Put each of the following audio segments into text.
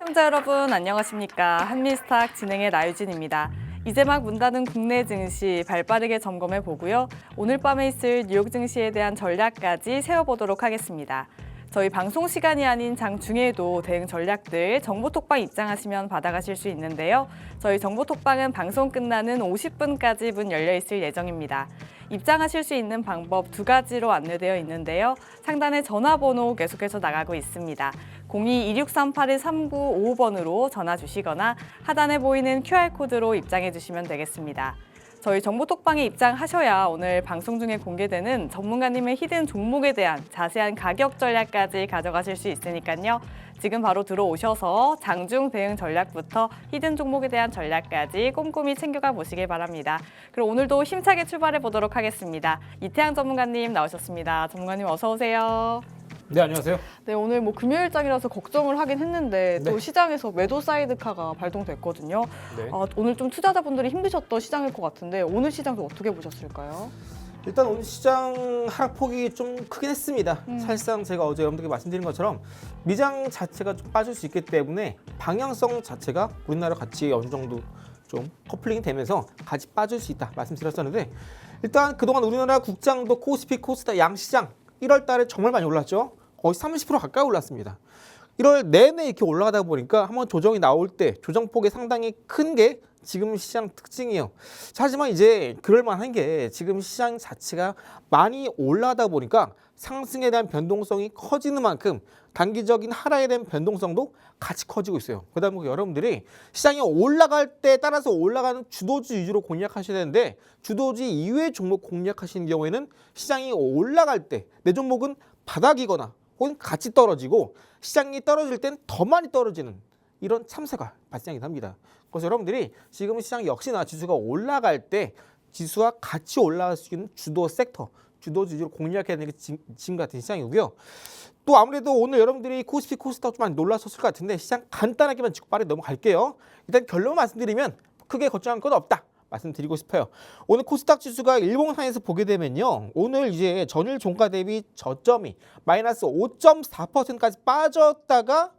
시청자 여러분 안녕하십니까. 한미스탁 진행의 나유진입니다. 이제 막 문 닫은 국내 증시 발빠르게 점검해 보고요. 오늘 밤에 있을 뉴욕 증시에 대한 전략까지 세워보도록 하겠습니다. 저희 방송 시간이 아닌 장중에도 대응 전략들 정보톡방 입장하시면 받아가실 수 있는데요. 저희 정보톡방은 방송 끝나는 50분까지 문 열려 있을 예정입니다. 입장하실 수 있는 방법 두 가지로 안내되어 있는데요. 상단에 전화번호 계속해서 나가고 있습니다. 02-2638-3955번으로 전화 주시거나 하단에 보이는 QR코드로 입장해 주시면 되겠습니다. 저희 정보톡방에 입장하셔야 오늘 방송 중에 공개되는 전문가님의 히든 종목에 대한 자세한 가격 전략까지 가져가실 수 있으니까요. 지금 바로 들어오셔서 장중 대응 전략부터 히든 종목에 대한 전략까지 꼼꼼히 챙겨가 보시길 바랍니다. 그럼 오늘도 힘차게 출발해 보도록 하겠습니다. 이태양 전문가님 나오셨습니다. 전문가님 어서 오세요. 네, 안녕하세요. 네, 오늘 금요일장이라서 걱정을 하긴 했는데 네. 또 시장에서 매도 사이드카가 발동됐거든요. 네. 오늘 좀 투자자분들이 힘드셨던 시장일 것 같은데 오늘 시장도 어떻게 보셨을까요? 일단 오늘 시장 하락폭이 좀 크긴 했습니다. 사실상 제가 어제 여러분들께 말씀드린 것처럼 미장 자체가 좀 빠질 수 있기 때문에 방향성 자체가 우리나라 같이 어느 정도 좀 커플링이 되면서 같이 빠질 수 있다 말씀드렸었는데, 일단 그동안 우리나라 국장도 코스피, 코스닥 양시장 1월 달에 정말 많이 올랐죠. 거의 30% 가까이 올랐습니다. 1월 내내 이렇게 올라가다 보니까 한번 조정이 나올 때 조정폭이 상당히 큰 게 지금 시장 특징이에요. 하지만 이제 그럴만한 게 지금 시장 자체가 많이 올라가다 보니까 상승에 대한 변동성이 커지는 만큼 단기적인 하락에 대한 변동성도 같이 커지고 있어요. 그러다 보니까 여러분들이 시장이 올라갈 때 따라서 올라가는 주도주 위주로 공략하셔야 되는데, 주도주 이외의 종목 공략하시는 경우에는 시장이 올라갈 때 내 종목은 바닥이거나 혹은 같이 떨어지고 시장이 떨어질 땐 더 많이 떨어지는 이런 참사가 발생이 합니다. 그래서 여러분들이 지금 시장 역시나 지수가 올라갈 때 지수와 같이 올라갈 수 있는 주도 섹터, 주도주 위주로 공략해야 되는 게 지금 같은 시장이고요. 또 아무래도 오늘 여러분들이 코스피, 코스닥 좀 많이 놀라셨을 것 같은데 시장 간단하게만 짚고 빠르게 넘어갈게요. 일단 결론 말씀드리면 크게 걱정할 건 없다 말씀드리고 싶어요. 오늘 코스닥 지수가 일봉상에서 보게 되면요, 오늘 이제 전일 종가 대비 저점이 마이너스 5.4%까지 빠졌다가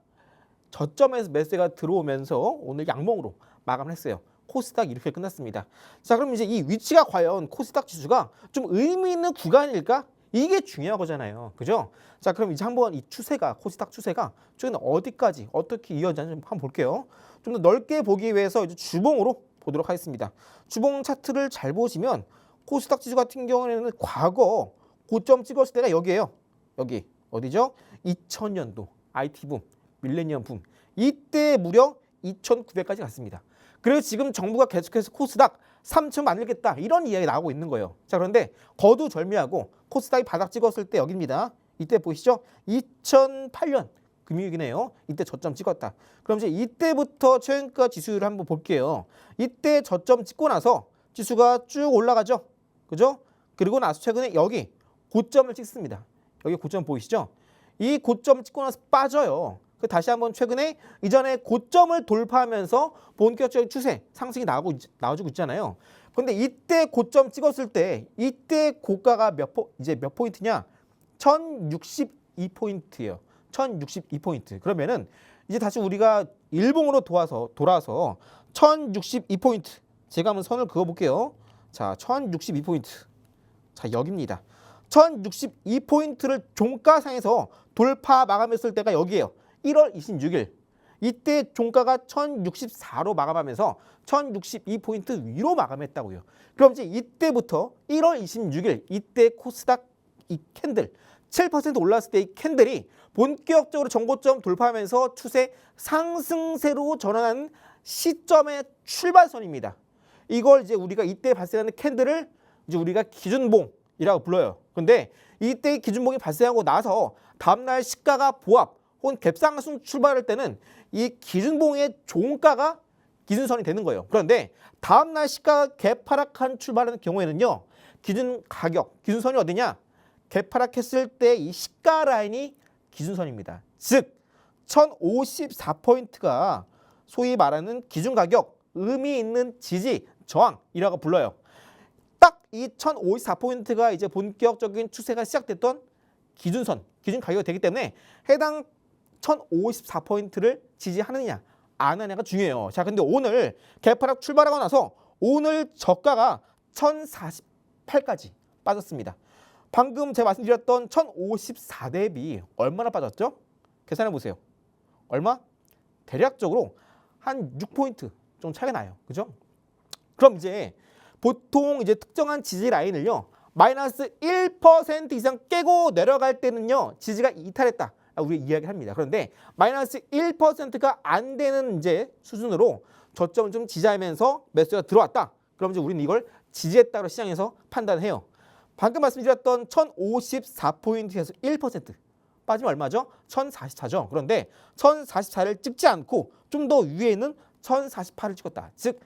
저점에서 매수가 들어오면서 오늘 양봉으로 마감을 했어요. 코스닥 이렇게 끝났습니다. 자, 그럼 이제 이 위치가 과연 코스닥 지수가 좀 의미 있는 구간일까? 이게 중요한 거잖아요. 그죠? 자, 그럼 이제 한번 이 추세가, 코스닥 추세가 최근 어디까지 어떻게 이어지는지 한번 볼게요. 좀 더 넓게 보기 위해서 이제 주봉으로 보도록 하겠습니다. 주봉 차트를 잘 보시면 코스닥 지수 같은 경우에는 과거 고점 찍었을 때가 여기예요. 여기 어디죠? 2000년도 IT 붐, 밀레니엄 붐. 이때 무려 2,900까지 갔습니다. 그래서 지금 정부가 계속해서 코스닥 3천 만들겠다 이런 이야기 나오고 있는 거예요. 자, 그런데 거두절미하고 코스닥이 바닥 찍었을 때 여기입니다. 이때 보시죠. 2008년 금요일이네요. 이때 저점 찍었다. 그럼 이제 이때부터 최근가 지수를 한번 볼게요. 이때 저점 찍고 나서 지수가 쭉 올라가죠. 그죠? 그리고 나서 최근에 여기 고점을 찍습니다. 여기 고점 보이시죠? 이 고점을 찍고 나서 빠져요. 다시 한번 최근에 이전에 고점을 돌파하면서 본격적인 추세 상승이 나와주고 있잖아요. 그런데 이때 고점 찍었을 때 이때 고가가 몇 포인트냐? 1062포인트예요. 1062포인트. 그러면은 이제 다시 우리가 일봉으로 돌아서 1062포인트. 제가 한번 선을 그어 볼게요. 자, 1062포인트. 자, 여기입니다. 1062포인트를 종가상에서 돌파 마감했을 때가 여기예요. 1월 26일. 이때 종가가 1064로 마감하면서 1062포인트 위로 마감했다고요. 그럼 이제 이때부터 1월 26일 이때 코스닥 이 캔들 7% 올랐을 때 이 캔들이 본격적으로 정고점 돌파하면서 추세 상승세로 전환하는 시점의 출발선입니다. 이걸 이제 우리가 이때 발생하는 캔들을 이제 우리가 기준봉이라고 불러요. 그런데 이때 기준봉이 발생하고 나서 다음날 시가가 보합 혹은 갭상승 출발할 때는 이 기준봉의 종가가 기준선이 되는 거예요. 그런데 다음날 시가가 갭하락한 출발하는 경우에는요, 기준 가격, 기준선이 어디냐? 갭하락했을 때 이 시가 라인이 기준선입니다. 즉 1054포인트가 소위 말하는 기준 가격, 의미 있는 지지, 저항이라고 불러요. 딱 이 1054포인트가 이제 본격적인 추세가 시작됐던 기준선, 기준 가격이 되기 때문에 해당 1054포인트를 지지하느냐 안 하느냐가 중요해요. 자, 근데 오늘 개파락 출발하고 나서 오늘 저가가 1048까지 빠졌습니다. 방금 제가 말씀드렸던 1054 대비 얼마나 빠졌죠? 계산해 보세요. 얼마? 대략적으로 한 6포인트 좀 차이가 나요. 그죠? 그럼 이제 보통 이제 특정한 지지 라인을요. 마이너스 1% 이상 깨고 내려갈 때는요. 지지가 이탈했다. 우리 이야기를 합니다. 그런데 마이너스 1%가 안 되는 이제 수준으로 저점을 좀 지지하면서 매수가 들어왔다. 그럼 이제 우리는 이걸 지지했다고 시장에서 판단해요. 방금 말씀드렸던 1054포인트에서 1% 빠지면 얼마죠? 1044죠. 그런데 1044를 찍지 않고 좀 더 위에는 1048을 찍었다. 즉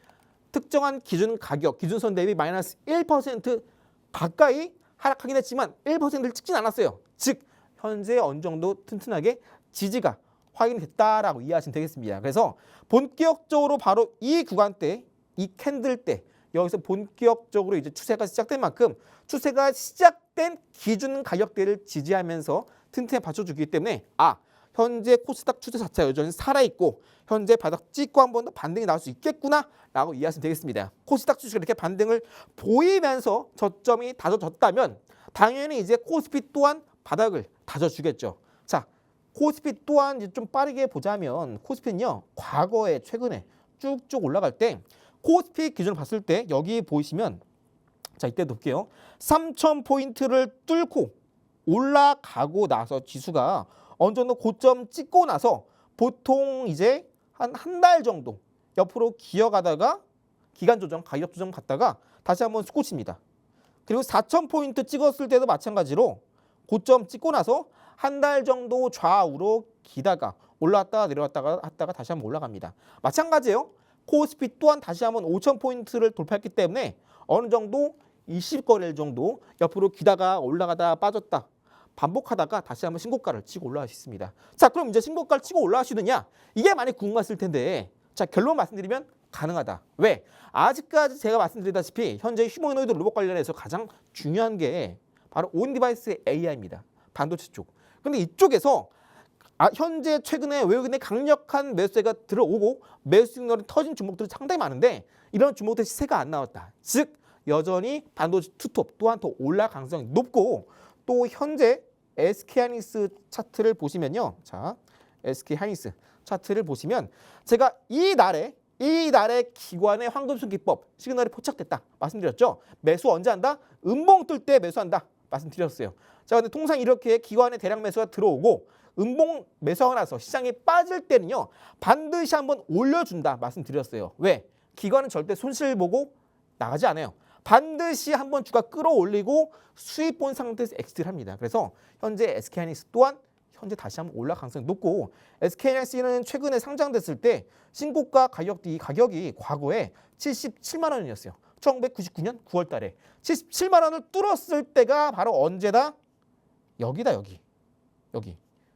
특정한 기준 가격, 기준선 대비 마이너스 1% 가까이 하락하긴 했지만 1%를 찍진 않았어요. 즉 현재 어느 정도 튼튼하게 지지가 확인됐다라고 이해하시면 되겠습니다. 그래서 본격적으로 바로 이 구간대, 이 캔들대 여기서 본격적으로 이제 추세가 시작된 만큼 추세가 시작된 기준 가격대를 지지하면서 튼튼히 받쳐주기 때문에 현재 코스닥 추세 자체가 여전히 살아있고 현재 바닥 찍고 한 번 더 반등이 나올 수 있겠구나라고 이해하시면 되겠습니다. 코스닥 주식이 이렇게 반등을 보이면서 저점이 다져졌다면 당연히 이제 코스피 또한 바닥을 다져주겠죠. 자, 코스피 또한 이제 좀 빠르게 보자면 코스피는요. 과거에 최근에 쭉쭉 올라갈 때 코스피 기준을 봤을 때 여기 보이시면 자 이때 볼게요. 3,000포인트를 뚫고 올라가고 나서 지수가 어느 정도 고점 찍고 나서 보통 이제 한 달 정도 옆으로 기어가다가 기간 조정, 가격 조정 갔다가 다시 한번 솟구칩니다. 그리고 4,000포인트 찍었을 때도 마찬가지로 고점 찍고 나서 한 달 정도 좌우로 기다가 올라왔다가 내려왔다가 했다가 다시 한번 올라갑니다. 마찬가지예요. 코스피 또한 다시 한번 5,000포인트를 돌파했기 때문에 어느 정도 20거래일 정도 옆으로 기다가 올라가다 빠졌다. 반복하다가 다시 한번 신고가를 치고 올라갈 수 있습니다. 자, 그럼 이제 신고가를 치고 올라갈 수 있느냐? 이게 많이 궁금했을 텐데 자, 결론 말씀드리면 가능하다. 왜? 아직까지 제가 말씀드리다시피 현재 휴머노이드 로봇 관련해서 가장 중요한 게 바로 온디바이스 AI입니다. 반도체 쪽. 근데 이쪽에서 현재 최근에 외국인의 강력한 매수세가 들어오고 매수 시그널이 터진 종목들이 상당히 많은데 이런 종목들 시세가 안 나왔다. 즉 여전히 반도체 투톱 또한 더 올라갈 가능성이 높고 또 현재 SK하이닉스 차트를 보시면요. 자, SK하이닉스 차트를 보시면 제가 이날에 기관의 황금순기법 시그널이 포착됐다 말씀드렸죠. 매수 언제 한다? 음봉 뜰 때 매수한다 말씀드렸어요. 자, 근데 통상 이렇게 기관의 대량 매수가 들어오고 음봉 매수하고 나서 시장이 빠질 때는요. 반드시 한번 올려준다 말씀드렸어요. 왜? 기관은 절대 손실 보고 나가지 않아요. 반드시 한번 주가 끌어올리고 수익 본 상태에서 엑시트를 합니다. 그래서 현재 SK하이닉스 또한 현재 다시 한번 올라갈 가능성이 높고 SK하이닉스는 최근에 상장됐을 때 신고가 가격이 과거에 77만 원이었어요. 1999년 9월 달에 77만 원을 뚫었을 때가 바로 언제다? 여기다 여기.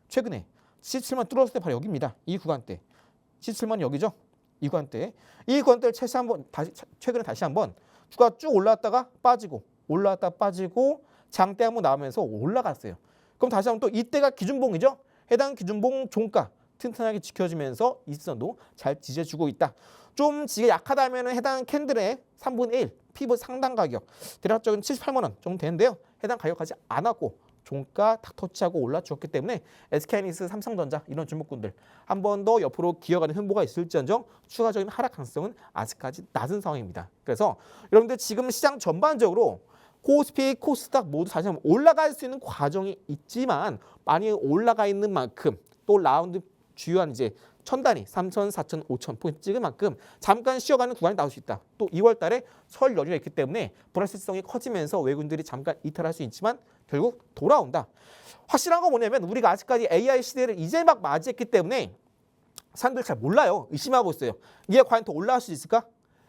최근에 77만 뚫었을 때 바로 여기입니다. 이 구간대. 77만 여기죠? 이 구간대를 최근에 다시 한번 주가 쭉 올라왔다가 빠지고 올라왔다 빠지고 장대 한번 나오면서 올라갔어요. 그럼 다시 한번 또 이때가 기준봉이죠. 해당 기준봉 종가 튼튼하게 지켜주면서 이선도 잘 지져주고 있다. 좀 지게 약하다면 해당 캔들의 3분의 1 피부 상당 가격 대략적인 78만 원 정도 되는데요. 해당 가격까지 안 왔고 종가 탁 터치하고 올라주었기 때문에 SK하이닉스, 삼성전자 이런 주목군들 한 번 더 옆으로 기어가는 흠보가 있을지언정 추가적인 하락 가능성은 아직까지 낮은 상황입니다. 그래서 여러분들 지금 시장 전반적으로 코스피, 코스닥 모두 다시 한번 올라갈 수 있는 과정이 있지만 많이 올라가 있는 만큼 또 라운드 주요한 이제 1000단위, 3000, 4000, 5000 포인트 찍은 만큼 잠깐 쉬어가는 구간이 나올 수 있다. 또 2월 달에 설 연휴가 있기 때문에 불확실성이 커지면서 외국인들이 잠깐 이탈할 수 있지만 결국 돌아온다. 확실한 건 뭐냐면 우리가 아직까지 AI 시대를 이제 막 맞이했기 때문에 사람들 잘 몰라요. 의심하고 있어요. 이게 과연 더 올라갈 수 있을까?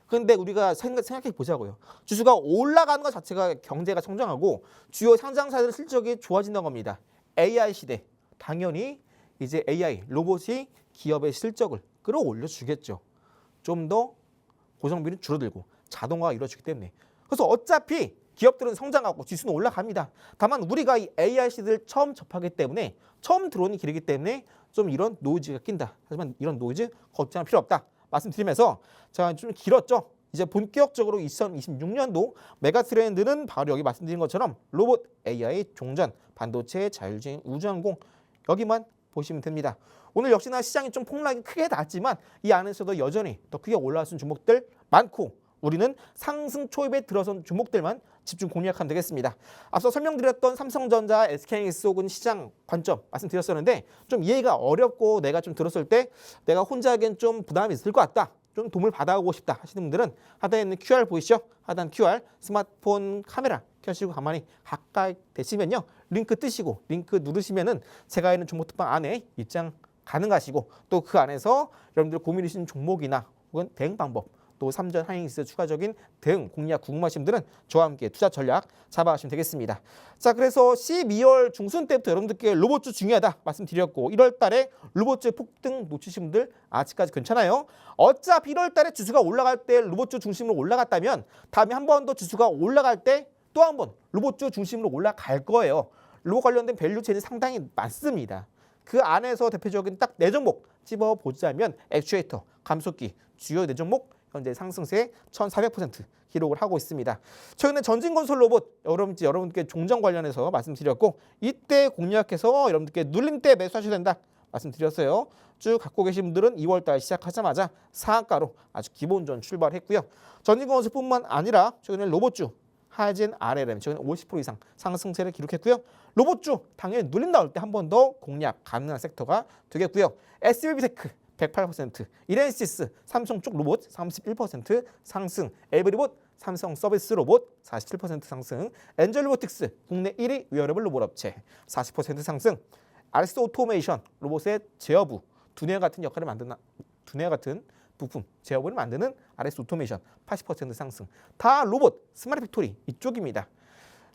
그런데 우리가 생각해 보자고요. 지수가 올라가는 것 자체가 경제가 성장하고 주요 상장사들의 실적이 좋아진다는 겁니다. AI 시대. 당연히 이제 AI, 로봇이 기업의 실적을 끌어올려 주겠죠. 좀 더 고정비는 줄어들고 자동화가 이루어지기 때문에. 그래서 어차피 기업들은 성장하고 지수는 올라갑니다. 다만 우리가 이 AI 시대를 처음 접하기 때문에 처음 들어오는 길이기 때문에 좀 이런 노이즈가 낀다. 하지만 이런 노이즈 걱정할 필요 없다. 말씀드리면서 자, 좀 길었죠. 이제 본격적으로 2026년도 메가 트렌드는 바로 여기 말씀드린 것처럼 로봇, AI, 종전, 반도체, 자율주행, 우주항공 여기만 보시면 됩니다. 오늘 역시나 시장이 좀 폭락이 크게 났지만 이 안에서도 여전히 더 크게 올라갈 수 있는 종목들 많고 우리는 상승 초입에 들어선 종목들만 집중 공략하면 되겠습니다. 앞서 설명드렸던 삼성전자, SK하이닉스 혹은 시장 관점 말씀드렸었는데 좀 이해가 어렵고 내가 좀 들었을 때 내가 혼자 하기엔 좀 부담이 있을 것 같다. 좀 도움을 받아오고 싶다 하시는 분들은 하단에 있는 QR 보이시죠? 하단 QR 스마트폰 카메라 켜시고 가만히 가까이 대시면요. 링크 뜨시고 링크 누르시면은 제가 있는 종목 특방 안에 입장 가능하시고 또 그 안에서 여러분들 고민이신 종목이나 혹은 대응 방법 또 삼전 하이닉스 추가적인 대응 공략 궁금하신 분들은 저와 함께 투자 전략 잡아가시면 되겠습니다. 자, 그래서 12월 중순 때부터 여러분들께 로봇주 중요하다 말씀드렸고 1월 달에 로봇주 폭등 놓치신 분들 아직까지 괜찮아요. 어차피 1월 달에 지수가 올라갈 때 로봇주 중심으로 올라갔다면 다음에 한 번 더 지수가 올라갈 때 또 한 번 로봇주 중심으로 올라갈 거예요. 로봇 관련된 밸류 체인이 상당히 많습니다. 그 안에서 대표적인 딱 4종목 집어보자면 액추에이터, 감속기, 주요 4종목 현재 상승세 1,400% 기록을 하고 있습니다. 최근에 전진건설 로봇 여러분께 종전 관련해서 말씀드렸고 이때 공략해서 여러분들께 눌림대 매수하셔야 된다 말씀드렸어요. 쭉 갖고 계신 분들은 2월달 시작하자마자 상한가로 아주 기본전 출발했고요. 전진건설뿐만 아니라 최근에 로봇주 하이젠, RLM 최근에 50% 이상 상승세를 기록했고요. 로봇주 당연히 눌림 나올 때 한 번 더 공략 가능한 섹터가 되겠고요. SLB테크 108%, 이렌시스 삼성 쪽 로봇 31% 상승, 에브리봇 삼성 서비스 로봇 47% 상승, 엔젤 로보틱스 국내 1위 웨어러블 로봇 업체 40% 상승, RS 오토메이션 로봇의 제어부 두뇌 같은 역할을 만드는 두뇌 같은 부품 제어부를 만드는 RS 오토메이션 80% 상승. 다 로봇 스마트 팩토리 이쪽입니다.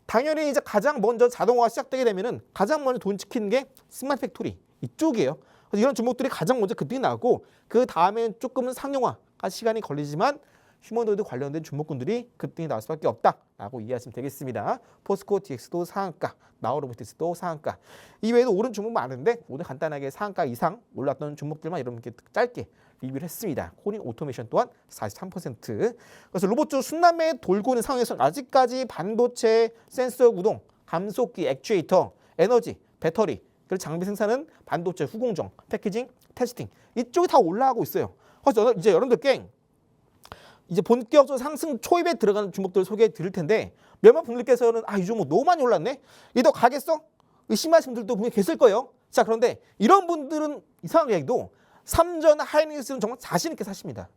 당연히 이제 가장 먼저 자동화가 시작되게 되면은 가장 먼저 돈 지키는 게 스마트 팩토리 이쪽이에요. 그래서 이런 종목들이 가장 먼저 급등이 나고 그 다음엔 조금은 상용화가 시간이 걸리지만 휴머노이드 관련된 종목군들이 급등이 나올 수밖에 없다라고 이해하시면 되겠습니다. 포스코 DX도 상한가, 나우로보틱스도 상한가. 이외에도 오른 종목 많은데 오늘 간단하게 상한가 이상 올랐던 종목들만 여러분께 짧게 리뷰를 했습니다. 코린 오토메이션 또한 43%. 그래서 로봇주 순남에 돌고 있는 상황에서 아직까지 반도체, 센서 구동, 감속기, 액추에이터, 에너지, 배터리, 그리고 장비 생산은 반도체, 후공정, 패키징, 테스팅 이쪽이 다 올라가고 있어요. 그래서 이제 여러분들께 이제 본격적으로 상승 초입에 들어가는 종목들을 소개해 드릴 텐데 몇몇 분들께서는 이 종목 너무 많이 올랐네? 이거 가겠어? 의심하시는 분들도 분명히 계실 거예요. 자, 그런데 이런 분들은 이상하게 해도 삼전 하이닉스는 정말 자신 있게 사십니다.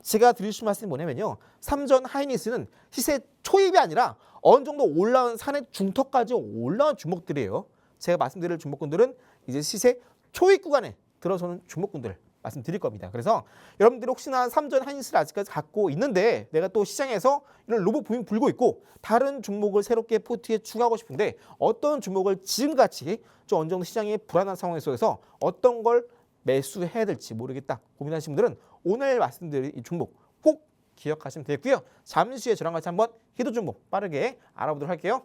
제가 드릴 수 말씀이 뭐냐면요. 삼전 하이닉스는 시세 초입이 아니라 어느 정도 올라온 산의 중턱까지 올라온 종목들이에요. 제가 말씀드릴 종목군들은 이제 시세 초입 구간에 들어서는 종목군들 말씀드릴 겁니다. 그래서 여러분들이 혹시나 삼전 하이닉스를 아직까지 갖고 있는데 내가 또 시장에서 이런 로봇 붐이 불고 있고 다른 종목을 새롭게 포트에 추가하고 싶은데 어떤 종목을 지금같이 좀 어느 정도 시장이 불안한 상황 속에서 어떤 걸 매수해야 될지 모르겠다 고민하시는 분들은 오늘 말씀드릴 이 종목 꼭 기억하시면 되겠고요. 잠시 후에 저랑 같이 한번 히든 종목 빠르게 알아보도록 할게요.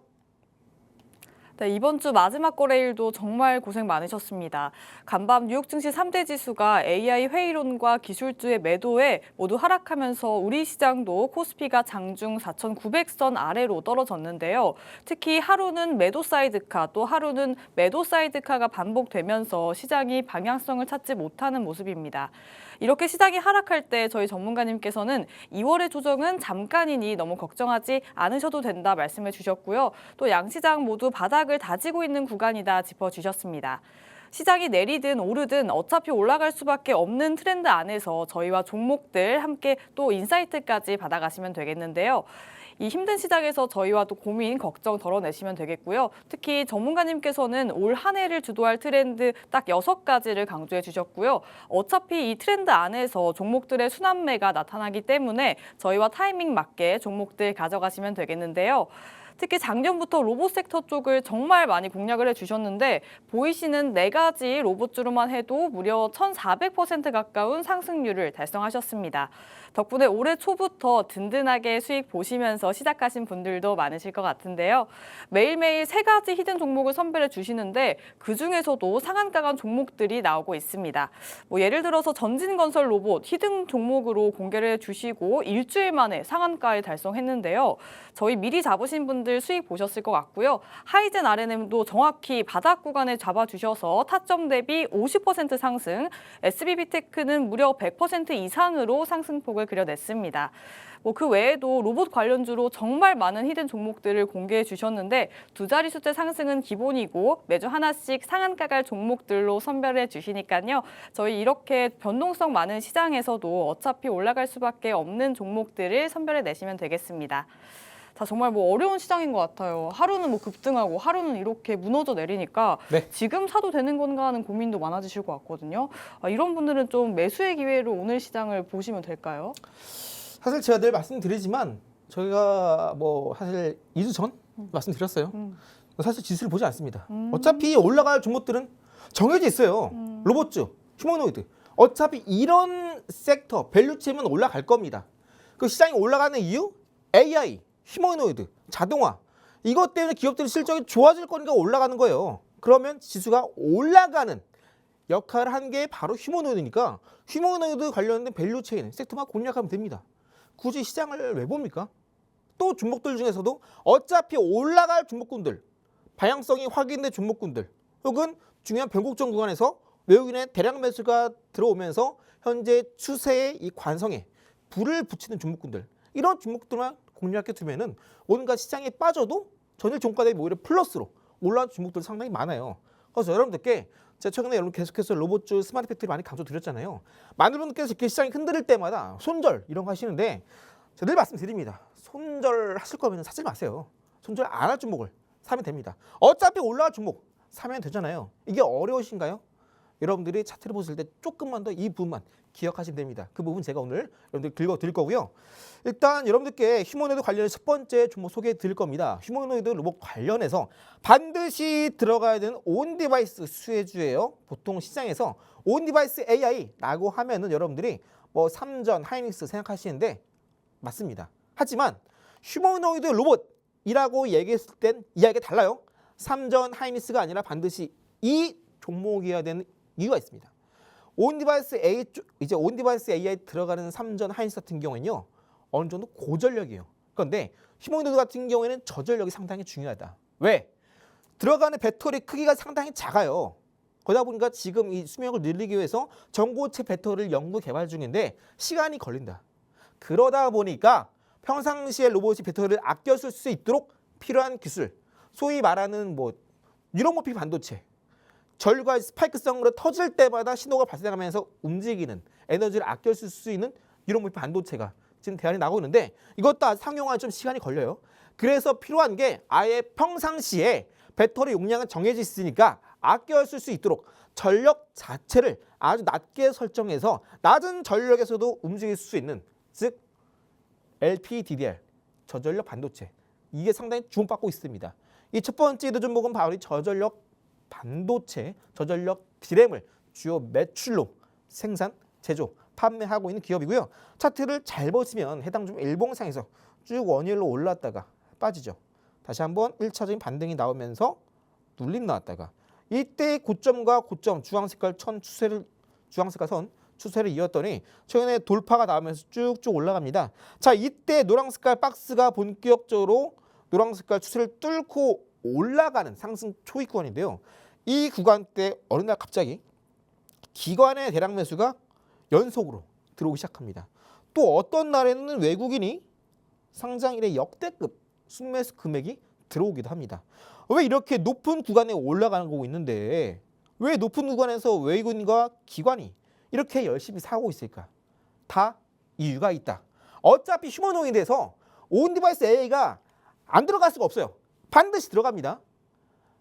네, 이번 주 마지막 거래일도 정말 고생 많으셨습니다. 간밤 뉴욕 증시 3대 지수가 AI 회의론과 기술주의 매도에 모두 하락하면서 우리 시장도 코스피가 장중 4,900선 아래로 떨어졌는데요. 특히 하루는 매도 사이드카 또 하루는 매도 사이드카가 반복되면서 시장이 방향성을 찾지 못하는 모습입니다. 이렇게 시장이 하락할 때 저희 전문가님께서는 2월의 조정은 잠깐이니 너무 걱정하지 않으셔도 된다 말씀해 주셨고요. 또 양시장 모두 바닥을 다지고 있는 구간이다 짚어주셨습니다. 시장이 내리든 오르든 어차피 올라갈 수밖에 없는 트렌드 안에서 저희와 종목들 함께 또 인사이트까지 받아가시면 되겠는데요. 이 힘든 시장에서 저희와 또 고민, 걱정 덜어내시면 되겠고요. 특히 전문가님께서는 올 한 해를 주도할 트렌드 딱 6가지를 강조해 주셨고요. 어차피 이 트렌드 안에서 종목들의 순환매가 나타나기 때문에 저희와 타이밍 맞게 종목들 가져가시면 되겠는데요. 특히 작년부터 로봇 섹터 쪽을 정말 많이 공략을 해주셨는데 보이시는 4가지 로봇주로만 해도 무려 1,400% 가까운 상승률을 달성하셨습니다. 덕분에 올해 초부터 든든하게 수익 보시면서 시작하신 분들도 많으실 것 같은데요. 매일매일 3가지 히든 종목을 선별해 주시는데 그중에서도 상한가 간 종목들이 나오고 있습니다. 예를 들어서 전진건설 로봇 히든 종목으로 공개를 해주시고 일주일 만에 상한가를 달성했는데요. 저희 미리 잡으신 분들 수익 보셨을 것 같고요. 하이젠 R&M도 정확히 바닥 구간에 잡아주셔서 타점 대비 50% 상승, SBB테크는 무려 100% 이상으로 상승폭을 그려냈습니다. 그 외에도 로봇 관련주로 정말 많은 히든 종목들을 공개해 주셨는데 2자리 숫자 상승은 기본이고 매주 하나씩 상한가 갈 종목들로 선별해 주시니까요. 저희 이렇게 변동성 많은 시장에서도 어차피 올라갈 수밖에 없는 종목들을 선별해 내시면 되겠습니다. 자, 정말 어려운 시장인 것 같아요. 하루는 급등하고 하루는 이렇게 무너져 내리니까 네. 지금 사도 되는 건가 하는 고민도 많아지실 것 같거든요. 이런 분들은 좀 매수의 기회로 오늘 시장을 보시면 될까요? 사실 제가 늘 말씀드리지만 저희가 사실 2주 전 말씀드렸어요. 사실 지수를 보지 않습니다. 어차피 올라갈 종목들은 정해져 있어요. 로봇주, 휴머노이드. 어차피 이런 섹터, 밸류체면 올라갈 겁니다. 그 시장이 올라가는 이유? AI, 휴머노이드, 자동화. 이것 때문에 기업들의 실적이 좋아질 거니까 올라가는 거예요. 그러면 지수가 올라가는 역할을 한 게 바로 휴머노이드니까 휴머노이드 관련된 밸류체인 섹터만 공략하면 됩니다. 굳이 시장을 왜 봅니까? 또 종목들 중에서도 어차피 올라갈 종목군들, 방향성이 확인된 종목군들, 혹은 중요한 변곡점 구간에서 외국인의 대량 매수가 들어오면서 현재 추세의 이 관성에 불을 붙이는 종목군들, 이런 종목들만 공략해 두면은 온갖 시장에 빠져도 전일 종가 대비 오히려 플러스로 올라온 종목들 상당히 많아요. 그래서 여러분들께 제가 최근에 여러분 계속해서 로봇주 스마트 팩토리 많이 강조드렸잖아요. 많은 분들께서 이렇게 시장이 흔들릴 때마다 손절 이런 거 하시는데 제가 늘 말씀드립니다. 손절 하실 거면 사지 마세요. 손절 안 할 종목을 사면 됩니다. 어차피 올라갈 종목 사면 되잖아요. 이게 어려우신가요? 여러분들이 차트를 보실 때 조금만 더 이 부분만 기억하시면 됩니다. 그 부분 제가 오늘 여러분들 읽어드릴 거고요. 일단 여러분들께 휴머노이드 관련해서 첫 번째 종목 소개해 드릴 겁니다. 휴머노이드 로봇 관련해서 반드시 들어가야 되는 온디바이스 수혜주예요. 보통 시장에서 온디바이스 AI라고 하면은 여러분들이 삼전, 하이닉스 생각하시는데 맞습니다. 하지만 휴머노이드 로봇이라고 얘기했을 땐 이야기가 달라요. 삼전, 하이닉스가 아니라 반드시 이 종목이어야 되는 이유가 있습니다. 온디바이스 AI 들어가는 삼전 하이닉스 같은 경우에는요. 어느 정도 고전력이에요. 그런데 휴머노이드 같은 경우에는 저전력이 상당히 중요하다. 왜? 들어가는 배터리 크기가 상당히 작아요. 그러다 보니까 지금 이 수명을 늘리기 위해서 전고체 배터리를 연구 개발 중인데 시간이 걸린다. 그러다 보니까 평상시에 로봇이 배터리를 아껴 쓸 수 있도록 필요한 기술, 소위 말하는 뉴런모피 반도체, 전류가 스파이크성으로 터질 때마다 신호가 발생하면서 움직이는 에너지를 아껴 쓸 수 있는 뉴런모피 반도체가 지금 대안이 나오고 있는데 이것도 상용화에 좀 시간이 걸려요. 그래서 필요한 게 아예 평상시에 배터리 용량은 정해져 있으니까 아껴 쓸 수 있도록 전력 자체를 아주 낮게 설정해서 낮은 전력에서도 움직일 수 있는, 즉 LPDDR, 저전력 반도체, 이게 상당히 주목받고 있습니다. 이 첫 번째 종목은 바로 저전력 반도체, 저전력 디램을 주요 매출로 생산, 제조, 판매하고 있는 기업이고요. 차트를 잘 보시면 해당 좀 일봉상에서 쭉 원일로 올랐다가 빠지죠. 다시 한번 1차적인 반등이 나오면서 눌림 나왔다가 이때 고점과 고점 주황색깔 주황색깔 선 추세를 이었더니 최근에 돌파가 나오면서 쭉쭉 올라갑니다. 자, 이때 노란색깔 박스가 본격적으로 노란색깔 추세를 뚫고 올라가는 상승 초입 구간인데요. 이 구간 때 어느 날 갑자기 기관의 대량 매수가 연속으로 들어오기 시작합니다. 또 어떤 날에는 외국인이 상장 이래 역대급 순매수 금액이 들어오기도 합니다. 왜 이렇게 높은 구간에 올라가고 있는데 왜 높은 구간에서 외국인과 기관이 이렇게 열심히 사고 있을까? 다 이유가 있다. 어차피 휴머노이드에서 온디바이스 AI가 안 들어갈 수가 없어요. 반드시 들어갑니다.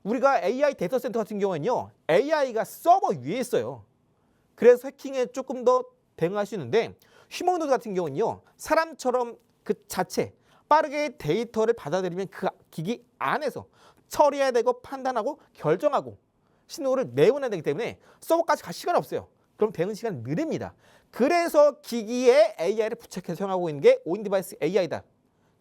우리가 AI 데이터 센터 같은 경우에는요. AI가 서버 위에 있어요. 그래서 해킹에 조금 더 대응할 수 있는데 휴머노이드 같은 경우는요. 사람처럼 그 자체 빠르게 데이터를 받아들이면 그 기기 안에서 처리해야 되고 판단하고 결정하고 신호를 내보내야 되기 때문에 서버까지 갈 시간이 없어요. 그럼 대응 시간이 느립니다. 그래서 기기에 AI를 부착해서 사용하고 있는 게 온디바이스 AI다.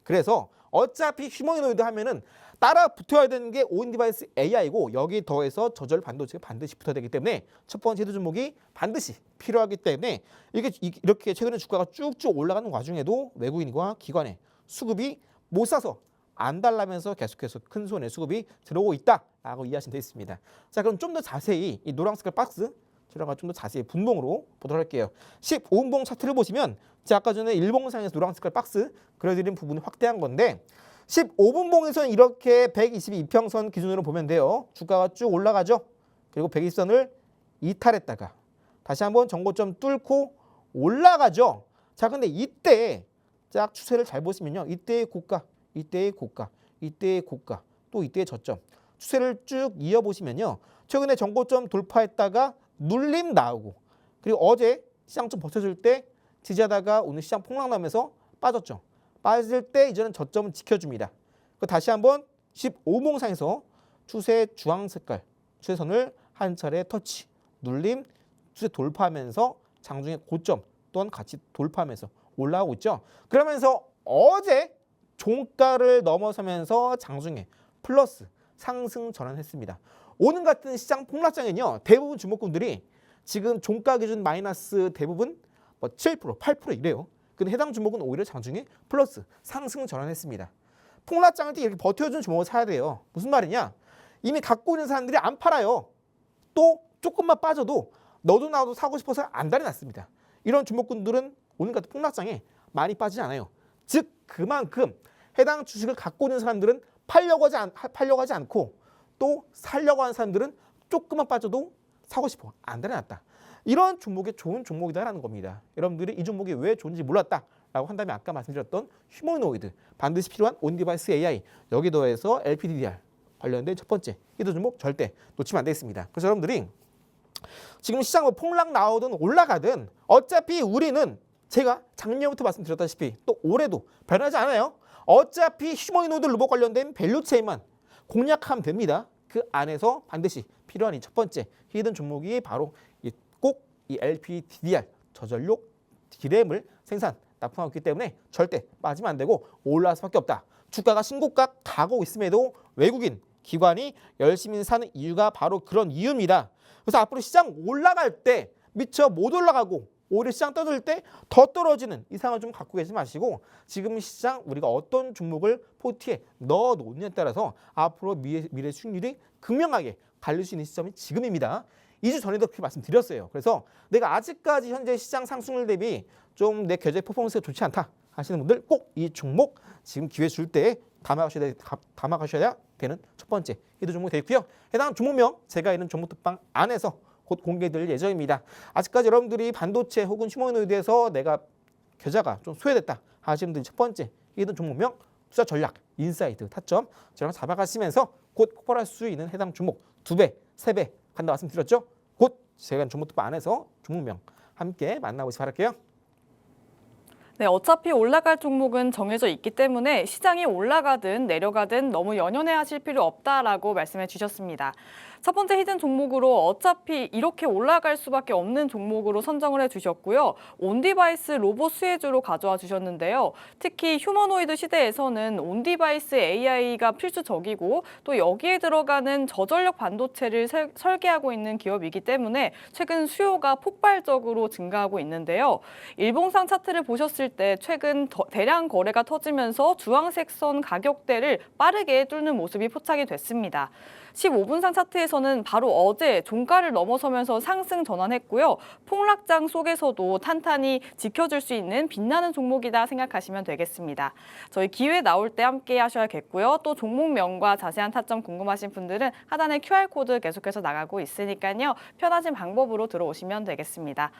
그래서 어차피 휴머노이드 하면은 따라 붙어야 되는 게 온디바이스 AI고 여기 더해서 저절 반도체가 반드시 붙어야 되기 때문에 첫 번째 헤드 종목이 반드시 필요하기 때문에 이렇게 최근에 주가가 쭉쭉 올라가는 와중에도 외국인과 기관의 수급이 못 사서 안 달라면서 계속해서 큰 손의 수급이 들어오고 있다라고 이해하시면 되겠습니다. 자, 그럼 좀 더 자세히 이 노란 색깔 박스 저희가 좀 더 자세히 분봉으로 보도록 할게요. 15분봉 차트를 보시면 제가 아까 전에 일봉상에서 노란 색깔 박스 그려드린 부분을 확대한 건데 15분봉에서는 이렇게 122평선 기준으로 보면 돼요. 주가가 쭉 올라가죠. 그리고 120선을 이탈했다가 다시 한번 정고점 뚫고 올라가죠. 자, 근데 이때 쫙 추세를 잘 보시면요. 이때의 고가, 이때의 고가, 이때의 고가, 또 이때의 저점. 추세를 쭉 이어보시면요. 최근에 정고점 돌파했다가 눌림 나오고 그리고 어제 시장 좀 버텨줄 때 지지하다가 오늘 시장 폭락 나면서 빠졌죠. 빠질 때 이제는 저점을 지켜줍니다. 다시 한번 15봉상에서 추세 주황 색깔 추세선을 한 차례 터치, 눌림, 추세 돌파하면서 장중의 고점 또한 같이 돌파하면서 올라오고 있죠. 그러면서 어제 종가를 넘어서면서 장중에 플러스 상승 전환했습니다. 오늘 같은 시장 폭락장에는요. 대부분 주목군들이 지금 종가 기준 마이너스 대부분 7%, 8% 이래요. 근데 해당 종목은 오히려 장중에 플러스 상승 전환했습니다. 폭락장일 때 이렇게 버텨준 종목을 사야 돼요. 무슨 말이냐? 이미 갖고 있는 사람들이 안 팔아요. 또 조금만 빠져도 너도 나도 사고 싶어서 안달이 났습니다. 이런 주목군들은 오늘 같은 폭락장에 많이 빠지지 않아요. 즉 그만큼 해당 주식을 갖고 있는 사람들은 팔려고 하지 않고 또 살려고 하는 사람들은 조금만 빠져도 사고 싶어 안달이 났다. 이런 종목이 좋은 종목이다라는 겁니다. 여러분들이 이 종목이 왜 좋은지 몰랐다라고 한다면 아까 말씀드렸던 휴머노이드 반드시 필요한 온디바이스 AI 여기 더해서 LPDDR 관련된 첫 번째 히든 종목 절대 놓치면 안 되겠습니다. 그래서 여러분들이 지금 시장 폭락 나오든 올라가든 어차피 우리는 제가 작년부터 말씀드렸다시피 또 올해도 변하지 않아요. 어차피 휴머노이드 로봇 관련된 밸류체인만 공략하면 됩니다. 그 안에서 반드시 필요한 이 첫 번째 히든 종목이 바로 꼭 이 LPDDR 저전력 D램을 생산 납품하고 있기 때문에 절대 빠지면 안 되고 올라갈 수밖에 없다. 주가가 신고가 가고 있음에도 외국인 기관이 열심히 사는 이유가 바로 그런 이유입니다. 그래서 앞으로 시장 올라갈 때 미처 못 올라가고 오히려 시장 떠들 때 더 떨어지는 이 상황을 좀 갖고 계시지 마시고 지금 시장 우리가 어떤 종목을 포트에 넣어 놓느냐에 따라서 앞으로 미래 수익률이 극명하게 갈릴 수 있는 시점이 지금입니다. 2주 전에도 그렇게 말씀드렸어요. 그래서 내가 아직까지 현재 시장 상승률 대비 좀 내 계좌 퍼포먼스가 좋지 않다 하시는 분들 꼭 이 종목 지금 기회 줄 때 담아가셔야 되는 첫 번째 히든 종목이 되겠고요. 해당 종목명 제가 있는 종목 특방 안에서 곧 공개될 예정입니다. 아직까지 여러분들이 반도체 혹은 휴머노이드에서 내가 계좌가 좀 소외됐다 하시는 분들이 첫 번째 히든 종목명 투자 전략 인사이트 타점 저랑 잡아가시면서 곧 폭발할 수 있는 해당 종목 2배, 3배 간다 말씀드렸죠. 곧 제가 종목 특방 안에서 종목명 함께 만나보시기 바랄게요. 네, 어차피 올라갈 종목은 정해져 있기 때문에 시장이 올라가든 내려가든 너무 연연해 하실 필요 없다라고 말씀해 주셨습니다. 첫 번째 히든 종목으로 어차피 이렇게 올라갈 수밖에 없는 종목으로 선정을 해주셨고요. 온디바이스 로봇 수혜주로 가져와 주셨는데요. 특히 휴머노이드 시대에서는 온디바이스 AI가 필수적이고 또 여기에 들어가는 저전력 반도체를 설계하고 있는 기업이기 때문에 최근 수요가 폭발적으로 증가하고 있는데요. 일봉상 차트를 보셨을 때 최근 대량 거래가 터지면서 주황색 선 가격대를 빠르게 뚫는 모습이 포착이 됐습니다. 15분상 차트에서는 바로 어제 종가를 넘어서면서 상승 전환했고요. 폭락장 속에서도 탄탄히 지켜줄 수 있는 빛나는 종목이다 생각하시면 되겠습니다. 저희 기회 나올 때 함께 하셔야겠고요. 또 종목명과 자세한 타점 궁금하신 분들은 하단에 QR코드 계속해서 나가고 있으니까요. 편하신 방법으로 들어오시면 되겠습니다.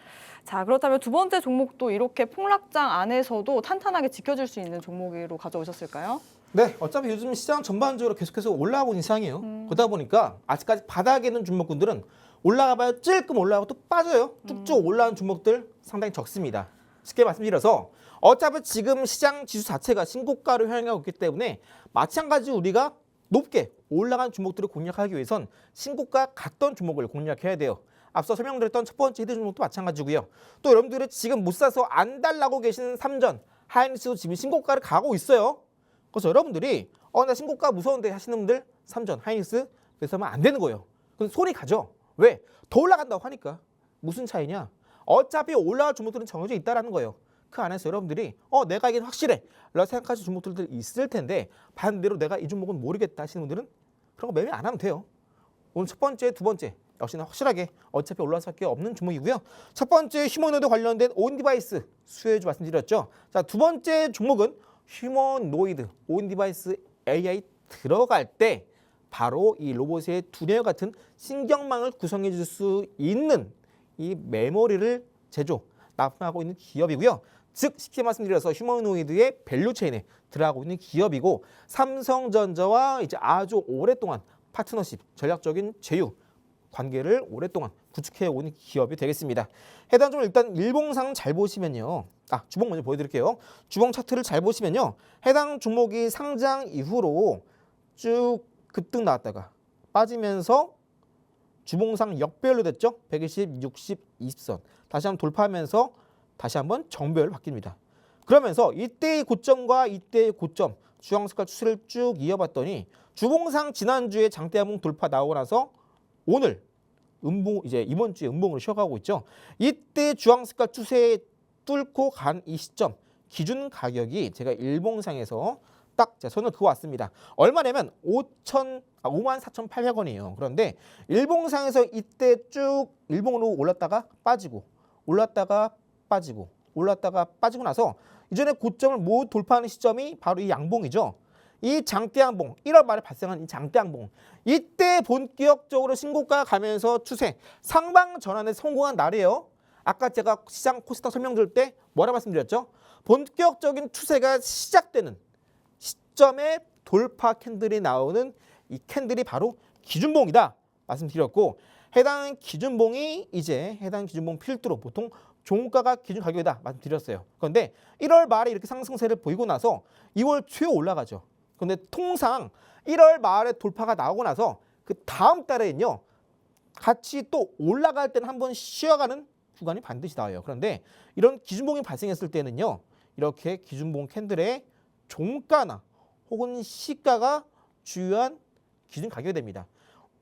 자, 그렇다면 두 번째 종목도 이렇게 폭락장 안에서도 탄탄하게 지켜줄 수 있는 종목으로 가져오셨을까요? 네, 어차피 요즘 시장 전반적으로 계속해서 올라가고 있는 시장이에요. 그러다 보니까 아직까지 바닥에 있는 종목군들은 올라가봐야 찔끔 올라가고 또 빠져요. 쭉쭉 올라가는 종목들 상당히 적습니다. 쉽게 말씀드려서 어차피 지금 시장 지수 자체가 신고가를 향하고 있기 때문에 마찬가지로 우리가 높게 올라간 종목들을 공략하기 위해선 신고가 갔던 종목을 공략해야 돼요. 앞서 설명드렸던 첫 번째 히든 종목도 마찬가지고요. 또 여러분들이 지금 못 사서 안 달라고 계시는 삼전, 하이닉스도 지금 신고가를 가고 있어요. 그래서 여러분들이 나 신고가 무서운데 하시는 분들 삼전, 하이닉스 매수하면 안 되는 거예요. 그럼 손이 가죠. 왜? 더 올라간다고 하니까. 무슨 차이냐? 어차피 올라갈 종목들은 정해져 있다라는 거예요. 그 안에서 여러분들이 내가 이게 확실해 라고 생각하시는 종목들도 있을 텐데 반대로 내가 이 종목은 모르겠다 하시는 분들은 그런 거 매매 안 하면 돼요. 오늘 첫 번째, 두 번째 역시나 확실하게 어차피 올라갈 수밖에 없는 종목이고요. 첫 번째 휴머노이드 관련된 온디바이스 수혜주 말씀드렸죠. 자, 두 번째 종목은 휴머노이드 온디바이스 AI 들어갈 때 바로 이 로봇의 두뇌와 같은 신경망을 구성해 줄 수 있는 이 메모리를 제조, 납품하고 있는 기업이고요. 즉 쉽게 말씀드려서 휴머노이드의 밸류체인에 들어가고 있는 기업이고 삼성전자와 이제 아주 오랫동안 파트너십, 전략적인 제휴 관계를 오랫동안 구축해 오는 기업이 되겠습니다. 해당 종목 일단 일봉상 잘 보시면요. 주봉 먼저 보여드릴게요. 주봉 차트를 잘 보시면요. 해당 종목이 상장 이후로 쭉 급등 나왔다가 빠지면서 주봉상 역배열로 됐죠. 120, 60, 20선. 다시 한번 돌파하면서 다시 한번 정배열 바뀝니다. 그러면서 이때의 고점과 이때의 고점 주황색깔 추세를 쭉 이어봤더니 주봉상 지난주에 장대양봉 돌파 나오고 나서 오늘 음봉 이제 이번 주에 음봉으로 쉬어가고 있죠. 이때 주황색깔 추세에 뚫고 간 이 시점 기준 가격이 제가 일봉상에서 딱 제 손을 그어 왔습니다. 얼마냐면 54,800원이에요. 그런데 일봉상에서 이때 쭉 일봉으로 올랐다가 빠지고 올랐다가 빠지고 올랐다가 빠지고 나서 이전에 고점을 모두 돌파하는 시점이 바로 이 양봉이죠. 이 장대양봉 1월 말에 발생한 이 장대양봉 이때 본격적으로 신고가 가면서 추세 상방 전환에 성공한 날이에요. 아까 제가 시장 코스닥 설명드릴 때 뭐라 말씀드렸죠? 본격적인 추세가 시작되는 시점에 돌파 캔들이 나오는 이 캔들이 바로 기준봉이다 말씀드렸고 해당 기준봉이 이제 해당 기준봉 필두로 보통 종가가 기준 가격이다 말씀드렸어요. 그런데 1월 말에 이렇게 상승세를 보이고 나서 2월 초에 올라가죠. 그런데 통상 1월 말에 돌파가 나오고 나서 그 다음 달에는요 같이 또 올라갈 때는 한번 쉬어가는 구간이 반드시 나와요. 그런데 이런 기준봉이 발생했을 때는요 이렇게 기준봉 캔들의 종가나 혹은 시가가 주요한 기준 가격이 됩니다.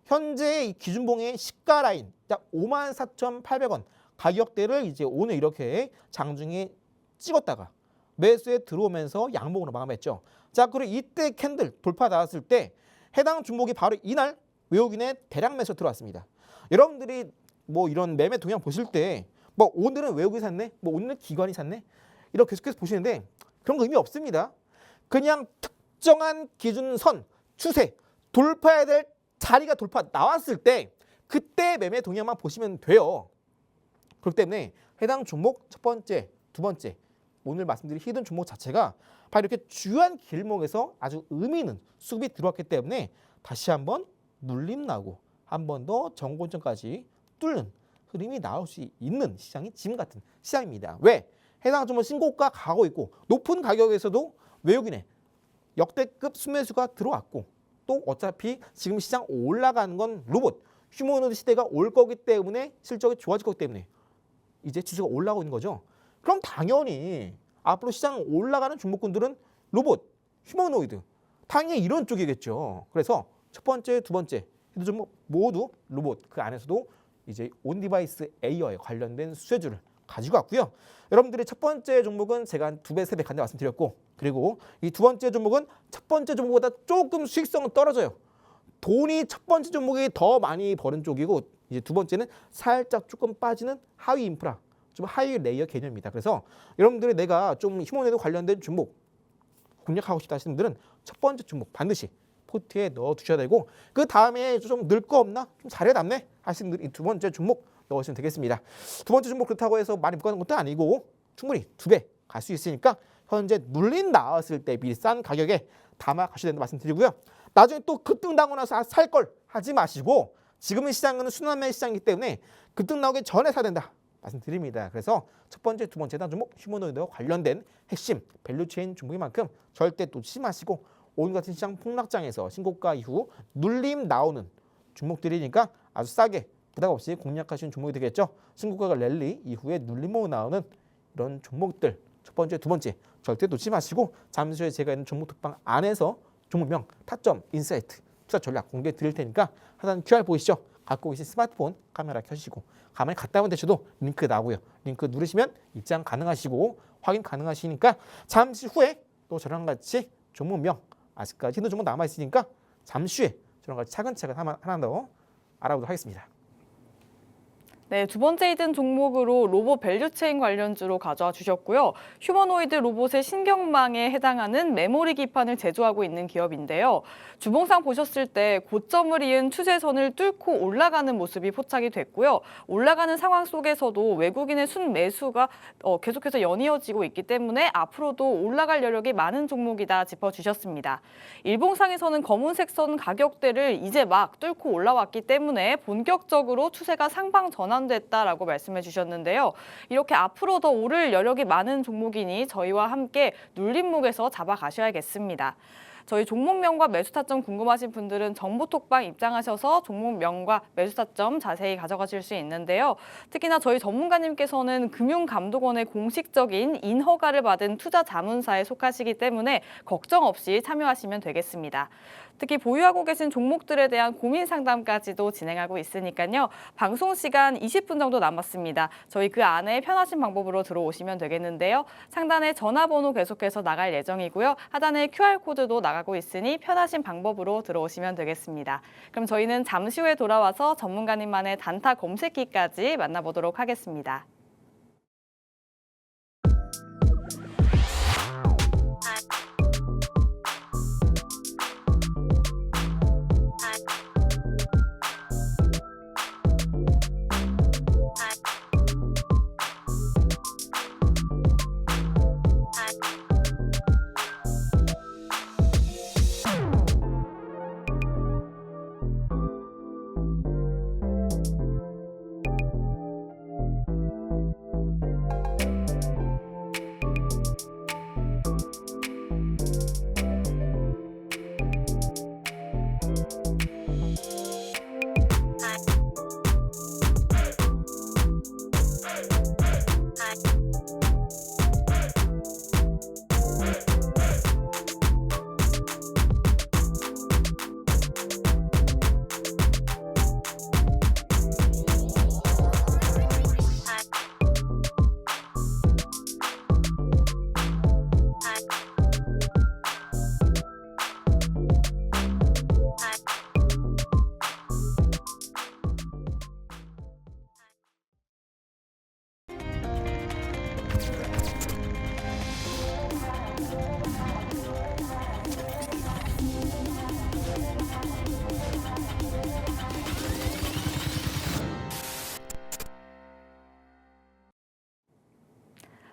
현재 이 기준봉의 시가 라인 약 54,800원 가격대를 이제 오늘 이렇게 장중에 찍었다가 매수에 들어오면서 양봉으로 마감했죠. 자, 그리고 이때 캔들 돌파 나왔을 때 해당 종목이 바로 이날 외국인의 대량 매수 들어왔습니다. 여러분들이 뭐 이런 매매 동향 보실 때 뭐 오늘은 외국인이 샀네, 뭐 오늘은 기관이 샀네 이렇게 계속해서 보시는데 그런 거 의미 없습니다. 그냥 특정한 기준선 추세 돌파해야 될 자리가 돌파 나왔을 때 그때 매매 동향만 보시면 돼요. 그렇기 때문에 해당 종목 첫 번째, 두 번째 오늘 말씀드린 히든 종목 자체가 바로 이렇게 주요한 길목에서 아주 의미 있는 수급이 들어왔기 때문에 다시 한번 눌림 나고 한 번 더 정고점까지 뚫는 흐름이 나올 수 있는 시장이 지금 같은 시장입니다. 왜? 해당 종목 신고가 가고 있고 높은 가격에서도 외국인의 역대급 순매수가 들어왔고 또 어차피 지금 시장 올라가는 건 로봇, 휴머노이드 시대가 올 거기 때문에 실적이 좋아질 거기 때문에 이제 지수가 올라가고 있는 거죠. 그럼 당연히 앞으로 시장 올라가는 종목군들은 로봇, 휴머노이드 당연히 이런 쪽이겠죠. 그래서 첫 번째, 두 번째 히든 종목 모두 로봇 그 안에서도 이제 온디바이스 AI에 관련된 수혜주를 가지고 왔고요. 여러분들이 첫 번째 종목은 제가 한 2배, 3배 간다 말씀드렸고 그리고 이 두 번째 종목은 첫 번째 종목보다 조금 수익성은 떨어져요. 돈이 첫 번째 종목이 더 많이 버는 쪽이고 이제 두 번째는 살짝 조금 빠지는 하위 인프라, 좀 하위 레이어 개념입니다. 그래서 여러분들이 내가 좀 휴머노이드 관련된 종목 공략하고 싶다 하시는 분들은 첫 번째 종목 반드시 포트에 넣어 두셔야 되고 그 다음에 좀 늘 거 없나? 좀 잘해 남네? 하시는 분들이 두 번째 종목 넣으시면 되겠습니다. 두 번째 종목 그렇다고 해서 많이 묶어놓은 것도 아니고 충분히 2배 갈 수 있으니까 현재 눌림 나왔을 때 미리 싼 가격에 담아 가셔야 된다 말씀드리고요. 나중에 또 급등 나고 나서 살 걸 하지 마시고 지금은 시장은 순환매 시장이기 때문에 급등 나오기 전에 사야 된다. 말씀드립니다. 그래서 첫 번째, 두 번째 단 종목 휴머노이드와 관련된 핵심 밸류체인 종목인 만큼 절대 놓치지 마시고 오늘 같은 시장 폭락장에서 신고가 이후 눌림 나오는 종목들이니까 아주 싸게 부담 없이 공략하시는 종목이 되겠죠. 신고가가 랠리 이후에 눌림으로 나오는 이런 종목들 첫 번째, 두 번째 절대 놓치지 마시고 잠시 후에 제가 있는 종목 특방 안에서 종목명, 타점, 인사이트, 투자 전략 공개해 드릴 테니까 하단 QR 보이시죠? 갖고 계신 스마트폰 카메라 켜시고 가만히 갔다 대셔도 링크 나오고요. 링크 누르시면 입장 가능하시고 확인 가능하시니까 잠시 후에 또 저랑 같이 종목명 아직까지 힌트 종목 남아있으니까 잠시 후에 저랑 같이 차근차근 하나 더 알아보도록 하겠습니다. 네, 두 번째 히든 종목으로 로봇 밸류체인 관련주로 가져와 주셨고요. 휴머노이드 로봇의 신경망에 해당하는 메모리 기판을 제조하고 있는 기업인데요. 주봉상 보셨을 때 고점을 이은 추세선을 뚫고 올라가는 모습이 포착이 됐고요. 올라가는 상황 속에서도 외국인의 순매수가 계속해서 연이어지고 있기 때문에 앞으로도 올라갈 여력이 많은 종목이다 짚어주셨습니다. 일봉상에서는 검은색 선 가격대를 이제 막 뚫고 올라왔기 때문에 본격적으로 추세가 상방 전환됐다라고 말씀해 주셨는데요. 이렇게 앞으로 더 오를 여력이 많은 종목이니 저희와 함께 눌림목에서 잡아가셔야겠습니다. 저희 종목명과 매수 타점 궁금하신 분들은 정보톡방 입장하셔서 종목명과 매수 타점 자세히 가져가실 수 있는데요. 특히나 저희 전문가님께서는 금융감독원의 공식적인 인허가를 받은 투자 자문사에 속하시기 때문에 걱정 없이 참여하시면 되겠습니다. 특히 보유하고 계신 종목들에 대한 고민 상담까지도 진행하고 있으니까요. 방송 시간 20분 정도 남았습니다. 저희 그 안에 편하신 방법으로 들어오시면 되겠는데요. 상단에 전화번호 계속해서 나갈 예정이고요. 하단에 QR코드도 나가고 있으니 편하신 방법으로 들어오시면 되겠습니다. 그럼 저희는 잠시 후에 돌아와서 전문가님만의 단타 검색기까지 만나보도록 하겠습니다.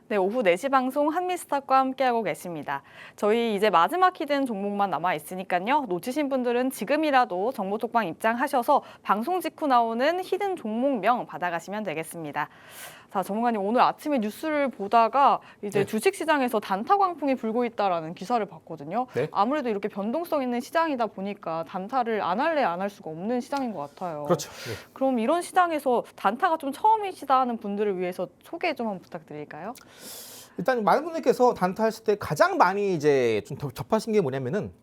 네, 오후 4시 방송 한미스탁과 함께하고 계십니다. 저희 이제 마지막 히든 종목만 남아 있으니까요. 놓치신 분들은 지금이라도 정보톡방 입장하셔서 방송 직후 나오는 히든 종목명 받아가시면 되겠습니다. 자, 전문가님 오늘 아침에 뉴스를 보다가 이제 주식시장에서 단타 광풍이 불고 있다라는 기사를 봤거든요. 네. 아무래도 이렇게 변동성 있는 시장이다 보니까 단타를 안 할래 안 할 수가 없는 시장인 것 같아요. 그렇죠. 네. 그럼 이런 시장에서 단타가 좀 처음이시다 하는 분들을 위해서 소개 좀 한번 부탁드릴까요? 일단 많은 분들께서 단타 하실 때 가장 많이 이제 좀 접하신 게 뭐냐면은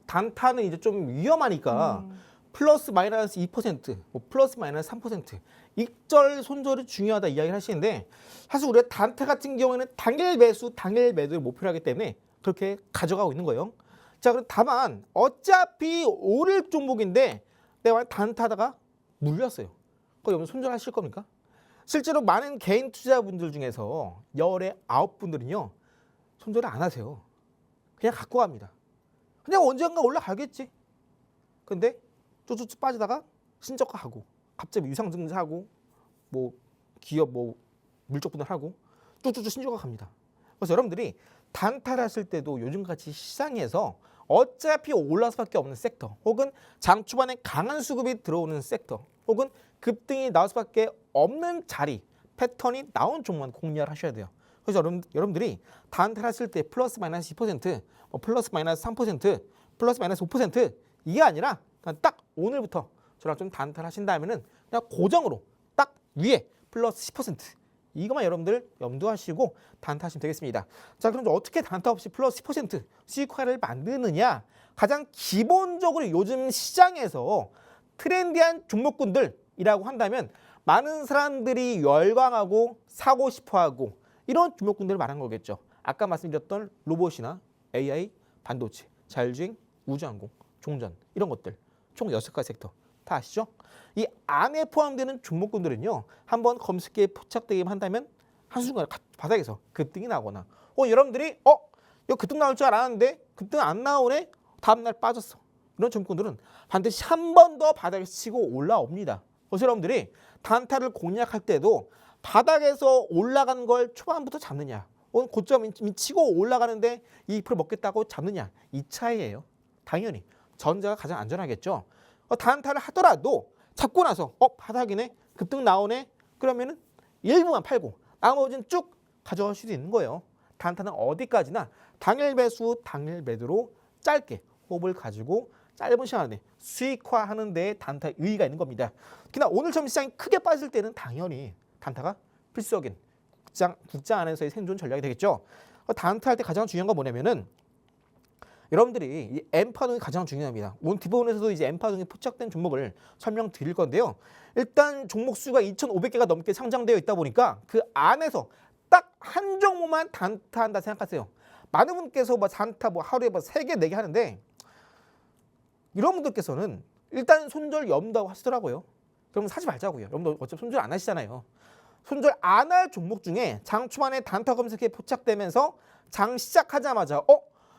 단타는 이제 좀 위험하니까 플러스 마이너스 2%, 뭐 플러스 마이너스 3%, 익절 손절이 중요하다 이야기를 하시는데 사실 우리가 단타 같은 경우에는 당일 매수, 당일 매도를 목표로 하기 때문에 그렇게 가져가고 있는 거예요. 자, 그럼 다만 어차피 오를 종목인데 내가 단타다가 물렸어요. 그럼 여러분 손절하실 겁니까? 실제로 많은 개인 투자분들 중에서 10에 9분들은요 손절을 안 하세요. 그냥 갖고 갑니다. 그냥 언젠가 올라가겠지. 근데 쭈쭈쭈 빠지다가 신저가하고 갑자기 유상증자하고 뭐 기업 뭐 물적 분할하고 쭈쭈쭈 신저가 갑니다. 그래서 여러분들이 단타를 하실 때도 요즘같이 시장에서 어차피 올라갈 수밖에 없는 섹터 혹은 장 초반에 강한 수급이 들어오는 섹터 혹은 급등이 나올 수밖에 없는 자리 패턴이 나온 종목만 공략을 하셔야 돼요. 그래서 여러분들이 단타를 했을 때 플러스 마이너스 2%, 플러스 마이너스 3%, 플러스 마이너스 5% 이게 아니라 그냥 딱 오늘부터 저랑 좀 단타를 하신다면은 그냥 고정으로 딱 위에 플러스 10% 이것만 여러분들 염두하시고 단타하시면 되겠습니다. 자, 그럼 어떻게 단타 없이 플러스 10% 수익화를 만드느냐? 가장 기본적으로 요즘 시장에서 트렌디한 종목군들이라고 한다면 많은 사람들이 열광하고 사고 싶어하고 이런 종목군들을 말한 거겠죠. 아까 말씀드렸던 로봇이나 AI, 반도체, 자율주행, 우주항공, 종전 이런 것들 총 6가지 섹터 다 아시죠? 이 안에 포함되는 종목군들은요. 한번 검색기에 포착되기만 한다면 한순간에 바닥에서 급등이 나거나 여러분들이 이거 급등 나올 줄 알았는데 급등 안 나오네? 다음날 빠졌어. 이런 종목군들은 반드시 한 번 더 바닥에서 치고 올라옵니다. 그래서 여러분들이 단타를 공략할 때도 바닥에서 올라간 걸 초반부터 잡느냐 고점 이미 치고 올라가는데 2% 먹겠다고 잡느냐 이 차이예요. 당연히 전자가 가장 안전하겠죠. 단타를 하더라도 잡고 나서 바닥이네 급등 나오네 그러면은 일부만 팔고 나머지는 쭉 가져갈 수도 있는 거예요. 단타는 어디까지나 당일 매수 당일 매도로 짧게 호흡을 가지고 짧은 시간 안에 수익화하는 데 단타의 의의가 있는 겁니다. 특히나 오늘처럼 시장이 크게 빠질 때는 당연히 단타가 필수적인 국장 안에서의 생존 전략이 되겠죠. 단타 할 때 가장 중요한 건 뭐냐면은 여러분들이 이 엠파동이 가장 중요합니다. 오늘 뒷부분에서도 이제 엠파동이 포착된 종목을 설명드릴 건데요. 일단 종목 수가 2,500개가 넘게 상장되어 있다 보니까 그 안에서 딱 한 종목만 단타한다 생각하세요. 많은 분께서 단타 하루에 3개, 4개 하는데 이런 분들께서는 일단 손절 염두하고 하시더라고요. 그럼 사지 말자고요. 여러분들 어차피 손절 안 하시잖아요. 손절 안 할 종목 중에 장 초반에 단타 검색에 포착되면서 장 시작하자마자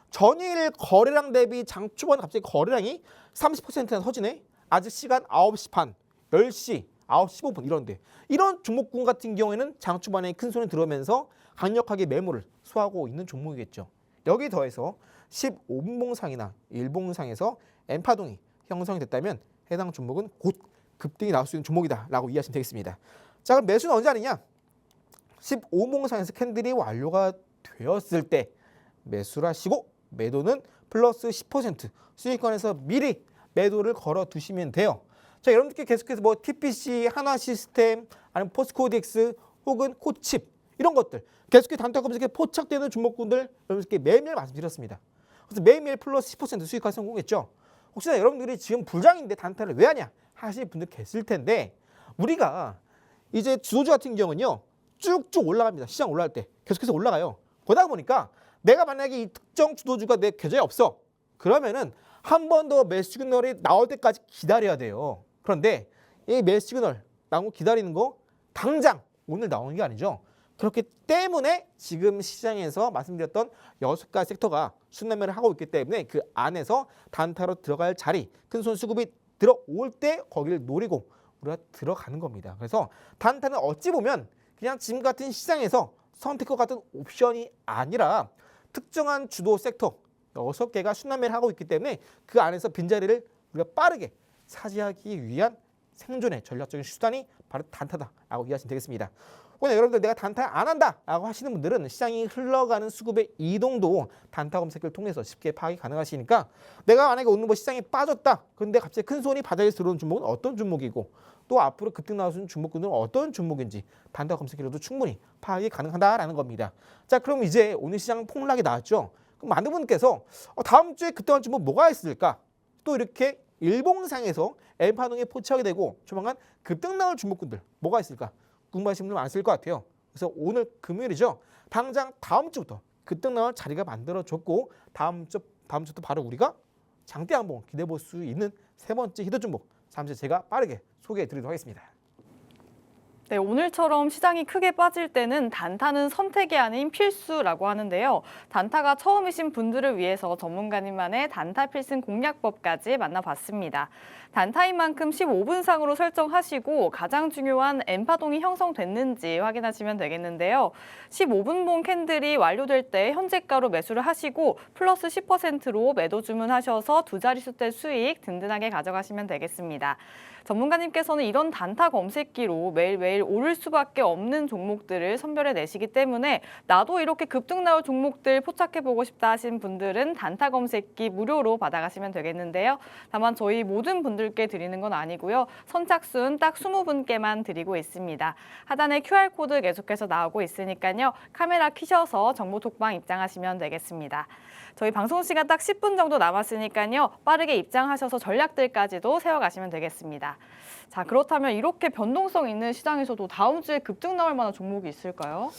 전일 거래량 대비 장 초반에 갑자기 거래량이 30%나 터지네. 아직 시간 9시 반, 10시, 9시 15분 이런데 이런 종목군 같은 경우에는 장 초반에 큰 손이 들어오면서 강력하게 매물을 수하고 있는 종목이겠죠. 여기 더해서 15분봉상이나 1봉상에서 엠파동이 형성이 됐다면 해당 종목은 곧 급등이 나올 수 있는 종목이다라고 이해하시면 되겠습니다. 자, 그럼 매수는 언제 하느냐? 15봉상에서 캔들이 완료가 되었을 때 매수를 하시고 매도는 플러스 10% 수익권에서 미리 매도를 걸어 두시면 돼요. 자, 여러분들께 계속해서 TPC, 한화시스템, 아니면 포스코DX 혹은 코칩 이런 것들 계속해서 단타 검색에 포착되는 종목군들 여러분들께 매일매일 말씀드렸습니다. 그래서 매일매일 플러스 10% 수익화 성공했죠. 혹시나 여러분들이 지금 불장인데 단타를 왜 하냐 하실 분들 계실 텐데 우리가 이제 주도주 같은 경우는요 쭉쭉 올라갑니다. 시장 올라갈 때 계속해서 올라가요. 그러다 보니까 내가 만약에 이 특정 주도주가 내 계좌에 없어 그러면은 한 번 더 매수 시그널이 나올 때까지 기다려야 돼요. 그런데 이 매수 시그널 나오고 기다리는 거 당장 오늘 나오는 게 아니죠. 그렇기 때문에 지금 시장에서 말씀드렸던 6가지 섹터가 순매매를 하고 있기 때문에 그 안에서 단타로 들어갈 자리, 큰 손 수급이 들어올 때 거기를 노리고 우리가 들어가는 겁니다. 그래서 단타는 어찌 보면 그냥 지금 같은 시장에서 선택과 같은 옵션이 아니라 특정한 주도 섹터 6개가 순매매를 하고 있기 때문에 그 안에서 빈자리를 우리가 빠르게 차지하기 위한 생존의 전략적인 수단이 바로 단타다라고 이해하시면 되겠습니다. 오늘 여러분들 내가 단타 안 한다라고 하시는 분들은 시장이 흘러가는 수급의 이동도 단타 검색을 통해서 쉽게 파악이 가능하시니까 내가 만약에 오늘 시장이 빠졌다. 그런데 갑자기 큰 손이 바닥에서 들어오는 종목은 어떤 종목이고 또 앞으로 급등 나올 수 있는 종목군은 어떤 종목인지 단타 검색으로도 충분히 파악이 가능하다라는 겁니다. 자, 그럼 이제 오늘 시장 폭락이 나왔죠. 그럼 많은 분께서 다음 주에 급등할 종목 뭐가 있을까? 또 이렇게 일봉상에서 엠파동에 포착이 되고 조만간 급등 나올 종목군들 뭐가 있을까? 궁금하신 분들 많으실 것 같아요. 그래서 오늘 금요일이죠. 당장 다음 주부터 급등 나올 자리가 만들어졌고 다음 주부터 바로 우리가 장대 한번 기대해 볼 수 있는 세 번째 히든 종목 잠시 제가 빠르게 소개해 드리도록 하겠습니다. 네, 오늘처럼 시장이 크게 빠질 때는 단타는 선택이 아닌 필수라고 하는데요. 단타가 처음이신 분들을 위해서 전문가님만의 단타 필승 공략법까지 만나봤습니다. 단타인 만큼 15분상으로 설정하시고 가장 중요한 N파동이 형성됐는지 확인하시면 되겠는데요. 15분봉 캔들이 완료될 때 현재가로 매수를 하시고 플러스 10%로 매도 주문하셔서 두 자릿수대 수익 든든하게 가져가시면 되겠습니다. 전문가님께서는 이런 단타 검색기로 매일매일 오를 수밖에 없는 종목들을 선별해 내시기 때문에 나도 이렇게 급등 나올 종목들 포착해보고 싶다 하신 분들은 단타 검색기 무료로 받아가시면 되겠는데요. 다만 저희 모든 분들께 드리는 건 아니고요. 선착순 딱 20분께만 드리고 있습니다. 하단에 QR코드 계속해서 나오고 있으니까요. 카메라 켜셔서 정보 톡방 입장하시면 되겠습니다. 저희 방송 시간 딱 10분 정도 남았으니까요. 빠르게 입장하셔서 전략들까지도 세워가시면 되겠습니다. 자, 그렇다면 이렇게 변동성 있는 시장에서도 다음 주에 급등 나올 만한 종목이 있을까요?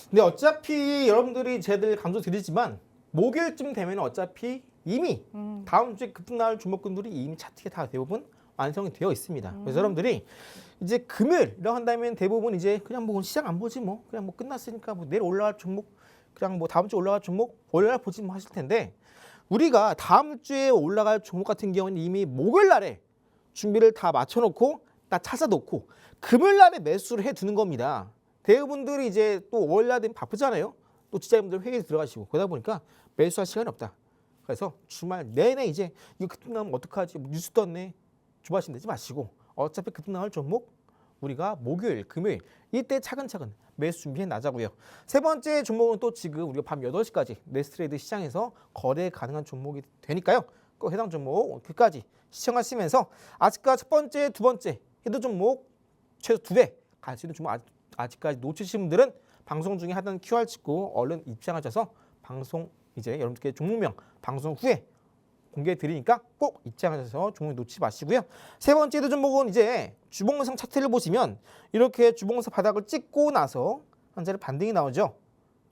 근데 어차피 여러분들이 제들 강조드리지만 목요일쯤 되면 어차피 이미 다음 주에 급등 나올 종목군들이 이미 차트에 다 대부분 완성이 되어 있습니다. 그래서 여러분들이 이제 금요일이라고 한다면 대부분 이제 그냥 뭐 시장 안 보지 뭐 그냥 뭐 끝났으니까 뭐 내일 올라갈 종목 그냥 뭐 다음 주에 올라갈 종목 월요일 보지 뭐 하실 텐데 우리가 다음 주에 올라갈 종목 같은 경우는 이미 목요일 날에 준비를 다 맞춰놓고 다 찾아놓고 금요일 날에 매수를 해두는 겁니다. 대부분들이 이제 또 월요일 날 되면 바쁘잖아요. 또 지자분들 회의에 들어가시고 그러다 보니까 매수할 시간이 없다. 그래서 주말 내내 이제 이거 급등 나오면 어떡하지? 뉴스 떴네. 주마신 되지 마시고 어차피 급등 나올 종목 우리가 목요일, 금요일 이때 차근차근 매수 준비해 나자고요. 세 번째 종목은 또 지금 우리가 밤 8시까지 네스트레이드 시장에서 거래 가능한 종목이 되니까요. 꼭 해당 종목 끝까지 시청하시면서 아직까지 첫 번째, 두 번째 해도 종목 최소 2배 갈 수 있는 종목 아직까지 놓치신 분들은 방송 중에 하던 QR 찍고 얼른 입장하셔서 방송 이제 여러분들께 종목명 방송 후에 공개해 드리니까 꼭 입장하셔서 종목 놓치지 마시고요. 세 번째 해도 종목은 이제 주봉상 차트를 보시면 이렇게 주봉상 바닥을 찍고 나서 한 자리 반등이 나오죠.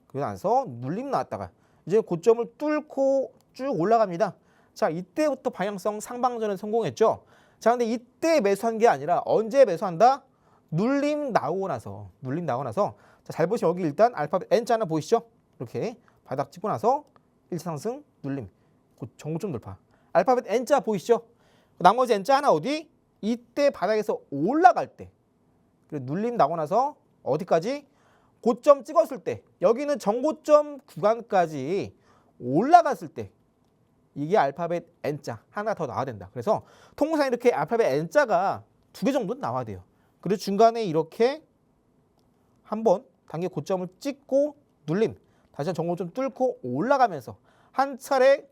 그러고 나서 눌림 나왔다가 이제 고점을 뚫고 쭉 올라갑니다. 자, 이때부터 방향성 상방전에 성공했죠. 자, 근데 이때 매수한 게 아니라 언제 매수한다? 눌림 나오고 나서 자, 잘 보시면 여기 일단 알파벳 N자 하나 보이시죠? 이렇게 바닥 찍고 나서 1차 상승 눌림 정고점 돌파 알파벳 N자 보이시죠? 나머지 N자 하나 어디? 이때 바닥에서 올라갈 때 그리고 눌림 나고 나서 어디까지? 고점 찍었을 때 여기는 정고점 구간까지 올라갔을 때 이게 알파벳 N자 하나 더 나와야 된다. 그래서 통상 이렇게 알파벳 N자가 2개 정도는 나와야 돼요. 그리고 중간에 이렇게 한번 단계 고점을 찍고 눌림 다시 정고점 뚫고 올라가면서 한 차례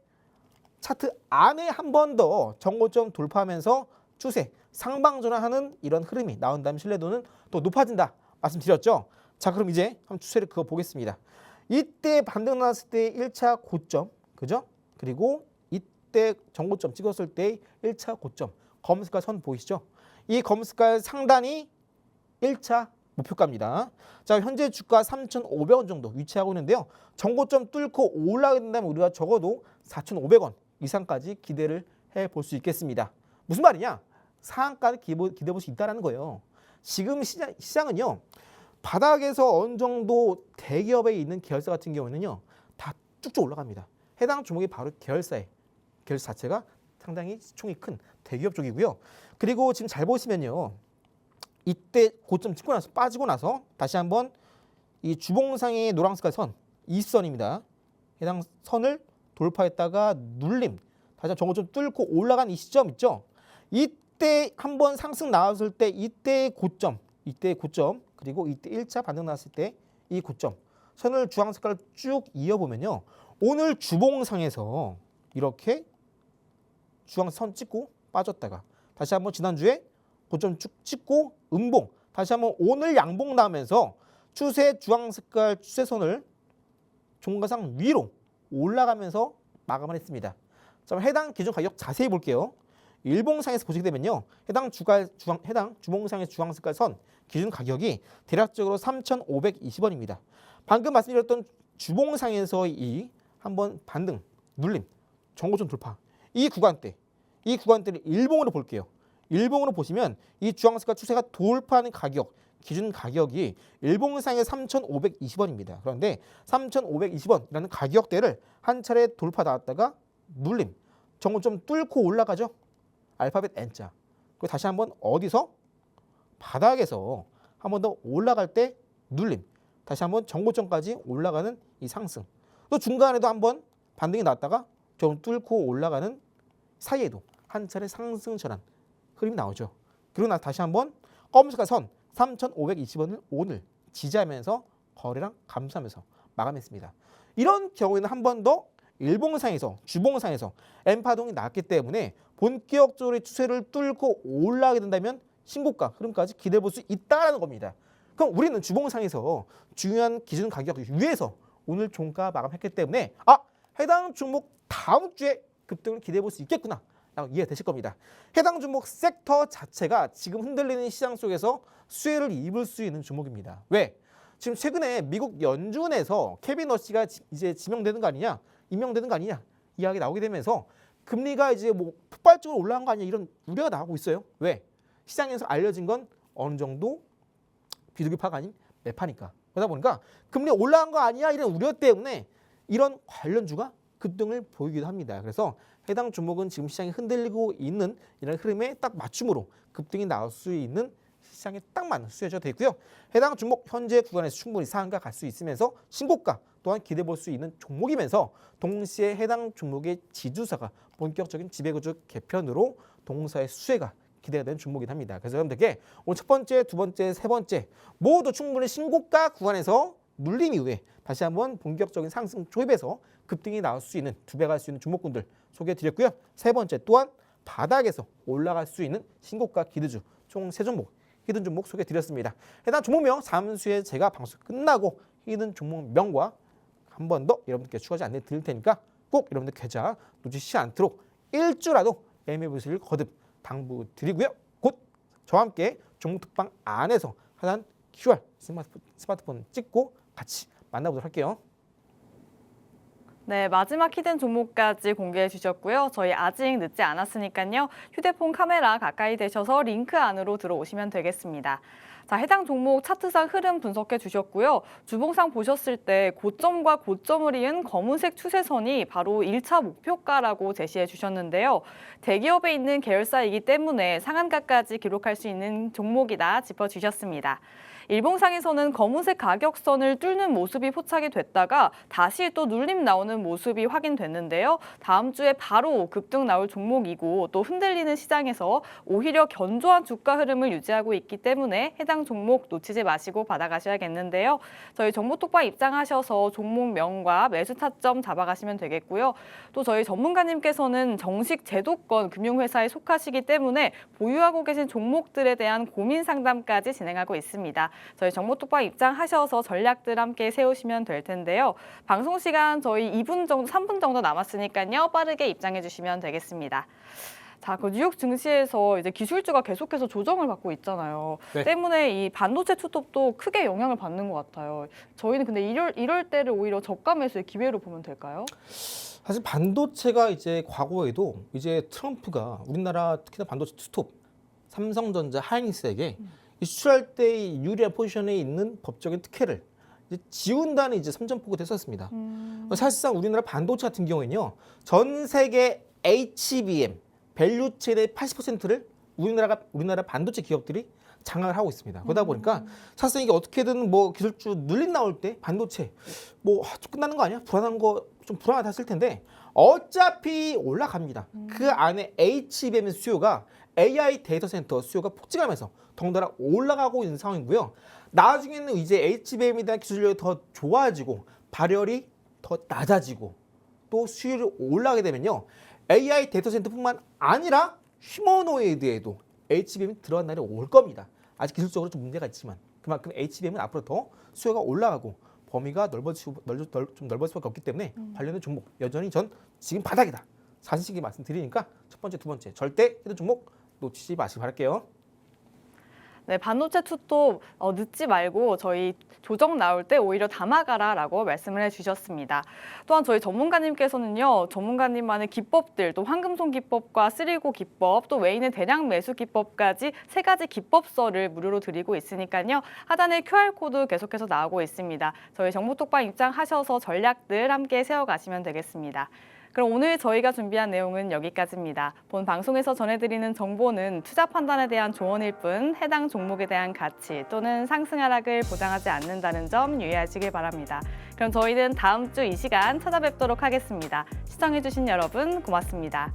차트 안에 한 번 더 정고점 돌파하면서 추세 상방전환하는 이런 흐름이 나온다면 신뢰도는 또 높아진다 말씀드렸죠. 자, 그럼 이제 한번 추세를 그어 보겠습니다. 이때 반등 나왔을 때 1차 고점 그죠? 그리고 이때 정고점 찍었을 때 1차 고점 검은색깔 선 보이시죠? 이 검은색깔 상단이 1차 목표가입니다. 자, 현재 주가 3,500원 정도 위치하고 있는데요. 정고점 뚫고 올라가게 된다면 우리가 적어도 4,500원 이상까지 기대를 해볼 수 있겠습니다. 무슨 말이냐? 상한가를 기대해 볼 수 있다는 거예요. 지금 시장은요. 바닥에서 어느 정도 대기업에 있는 계열사 같은 경우는요. 다 쭉쭉 올라갑니다. 해당 종목이 바로 계열사 자체가 상당히 시총이 큰 대기업 쪽이고요. 그리고 지금 잘 보시면요. 이때 고점 찍고 나서 빠지고 나서 다시 한번 이 주봉상의 노란색깔 선, 이 선입니다. 해당 선을 돌파했다가 눌림, 다시 한번 정고점 뚫고 올라간 이 시점 있죠. 이때 한번 상승 나왔을 때 이때 고점 그리고 이때 1차 반등 나왔을 때 이 고점 선을 주황 색깔을 쭉 이어보면요. 오늘 주봉상에서 이렇게 주황 선 찍고 빠졌다가 다시 한번 지난주에 고점 쭉 찍고 음봉 다시 한번 오늘 양봉 나오면서 추세 주황 색깔 추세선을 종가상 위로 올라가면서 마감을 했습니다. 자, 해당 기준 가격 자세히 볼게요. 일봉상에서 보시게 되면요. 해당 주봉상의 주황 색깔 선 기준 가격이 대략적으로 3,520원입니다. 방금 말씀드렸던 주봉상에서 이 한번 반등, 눌림, 정고점 돌파 이 구간대를 일봉으로 볼게요. 일봉으로 보시면 이 주황 색깔 추세가 돌파하는 가격, 기준 가격이 일봉상의 3,520원입니다. 그런데 3,520원이라는 가격대를 한 차례 돌파 나왔다가 눌림, 정고점 뚫고 올라가죠. 알파벳 N자. 그리고 다시 한번 어디서? 바닥에서 한 번 더 올라갈 때 눌림. 다시 한번 정고점까지 올라가는 이 상승. 또 중간에도 한번 반등이 났다가 좀 뚫고 올라가는 사이에도 한 차례 상승 전환 흐름이 나오죠. 그리고 나서 다시 한번 검은색깔 선 3,520원을 오늘 지지하면서 거래량 감소하면서 마감했습니다. 이런 경우에는 한 번 더 일봉상에서 주봉상에서 N파동이 났기 때문에 본격적으로 추세를 뚫고 올라가게 된다면 신고가 흐름까지 기대해 볼 수 있다는 겁니다. 그럼 우리는 주봉상에서 중요한 기준 가격 위에서 오늘 종가 마감했기 때문에 해당 종목 다음 주에 급등을 기대해 볼 수 있겠구나 라고 이해되실 겁니다. 해당 종목 섹터 자체가 지금 흔들리는 시장 속에서 수혜를 입을 수 있는 종목입니다. 왜? 지금 최근에 미국 연준에서 케빈 러시가 이제 지명되는 거 아니냐, 임명되는 거 아니냐 이야기 나오게 되면서 금리가 이제 뭐 폭발적으로 올라간 거 아니냐 이런 우려가 나오고 있어요. 왜? 시장에서 알려진 건 어느 정도 비둘기파가 아닌 매파니까. 그러다 보니까 금리 올라간 거 아니야 이런 우려 때문에 이런 관련주가 급등을 보이기도 합니다. 그래서 해당 종목은 지금 시장이 흔들리고 있는 이런 흐름에 딱 맞춤으로 급등이 나올 수 있는 시장에 딱 맞는 수혜가 되고요. 해당 종목 현재 구간에서 충분히 상한가 갈 수 있으면서 신고가 또한 기대해 볼 수 있는 종목이면서 동시에 해당 종목의 지주사가 본격적인 지배구조 개편으로 동사의 수혜가 기대가 되는 종목이긴 합니다. 그래서 여러분들께 오늘 첫 번째, 두 번째, 세 번째 모두 충분히 신고가 구간에서 눌림 이후에 다시 한번 본격적인 상승 조입에서 급등이 나올 수 있는 두 배 갈 수 있는 종목군들 소개해 드렸고요. 세 번째 또한 바닥에서 올라갈 수 있는 신고가 기대주 총 세 종목 히든 종목 소개해 드렸습니다. 해당 종목명 잠시 후에 제가 방송 끝나고 히든 종목명과 한 번 더 여러분들께 추가지 안내 드릴 테니까 꼭 여러분들 계좌 놓치지 않도록 일주라도 매매 보시를 거듭 당부드리고요. 곧 저와 함께 종목 특방 안에서 하단 QR 스마트폰 찍고 같이 만나보도록 할게요. 네, 마지막 히든 종목까지 공개해 주셨고요. 저희 아직 늦지 않았으니까요. 휴대폰 카메라 가까이 대셔서 링크 안으로 들어오시면 되겠습니다. 자, 해당 종목 차트상 흐름 분석해 주셨고요. 주봉상 보셨을 때 고점과 고점을 이은 검은색 추세선이 바로 1차 목표가라고 제시해 주셨는데요. 대기업에 있는 계열사이기 때문에 상한가까지 기록할 수 있는 종목이다 짚어주셨습니다. 일봉상에서는 검은색 가격선을 뚫는 모습이 포착이 됐다가 다시 또 눌림 나오는 모습이 확인됐는데요. 다음 주에 바로 급등 나올 종목이고 또 흔들리는 시장에서 오히려 견조한 주가 흐름을 유지하고 있기 때문에 해당 종목 놓치지 마시고 받아가셔야겠는데요. 저희 정보톡방 입장하셔서 종목명과 매수 타점 잡아가시면 되겠고요. 또 저희 전문가님께서는 정식 제도권 금융회사에 속하시기 때문에 보유하고 계신 종목들에 대한 고민 상담까지 진행하고 있습니다. 저희 정보톡방 입장하셔서 전략들 함께 세우시면 될 텐데요. 방송 시간 저희 2분 정도, 3분 정도 남았으니까요. 빠르게 입장해 주시면 되겠습니다. 자, 그 뉴욕 증시에서 이제 기술주가 계속해서 조정을 받고 있잖아요. 네. 때문에 이 반도체 투톱도 크게 영향을 받는 것 같아요. 저희는 근데 이럴 때를 오히려 저가 매수의 기회로 보면 될까요? 사실 반도체가 이제 과거에도 이제 트럼프가 우리나라 특히나 반도체 투톱 삼성전자, 하이닉스에게 수출할 때 유리한 포지션에 있는 법적인 특혜를 이제 지운다는 이제 선전포고도 했었습니다. 사실상 우리나라 반도체 같은 경우에는요, 전 세계 HBM 밸류체인의 80%를 우리나라 반도체 기업들이 장악을 하고 있습니다. 그러다 보니까 사실상 이게 어떻게든 뭐 기술주 눌림 나올 때 반도체 좀 끝나는 거 아니야? 불안한 거 좀 불안하다 했을 텐데 어차피 올라갑니다. 그 안에 HBM 수요가 AI 데이터 센터 수요가 폭증하면서 덩달아 올라가고 있는 상황이고요. 나중에는 이제 HBM에 대한 기술력이 더 좋아지고 발열이 더 낮아지고 또 수율이 올라가게 되면요. AI 데이터 센터뿐만 아니라 휴머노이드에도 HBM이 들어간 날이 올 겁니다. 아직 기술적으로 좀 문제가 있지만 그만큼 HBM은 앞으로 더 수요가 올라가고 범위가 좀 넓어질 수밖에 없기 때문에 관련된 종목 여전히 전 지금 바닥이다. 사실시기 말씀드리니까 첫 번째, 두 번째 절대 헤드 종목 놓치지 마시기 바랄게요. 네, 반도체 투톱 늦지 말고 저희 조정 나올 때 오히려 담아가라라고 말씀을 해주셨습니다. 또한 저희 전문가님께서는요, 전문가님만의 기법들, 또 황금손 기법과 쓰리고 기법, 또 외인의 대량 매수 기법까지 3가지 기법서를 무료로 드리고 있으니까요. 하단에 QR코드 계속해서 나오고 있습니다. 저희 정보톡방 입장하셔서 전략들 함께 세워가시면 되겠습니다. 그럼 오늘 저희가 준비한 내용은 여기까지입니다. 본 방송에서 전해드리는 정보는 투자 판단에 대한 조언일 뿐 해당 종목에 대한 가치 또는 상승 하락을 보장하지 않는다는 점 유의하시길 바랍니다. 그럼 저희는 다음 주 이 시간 찾아뵙도록 하겠습니다. 시청해주신 여러분 고맙습니다.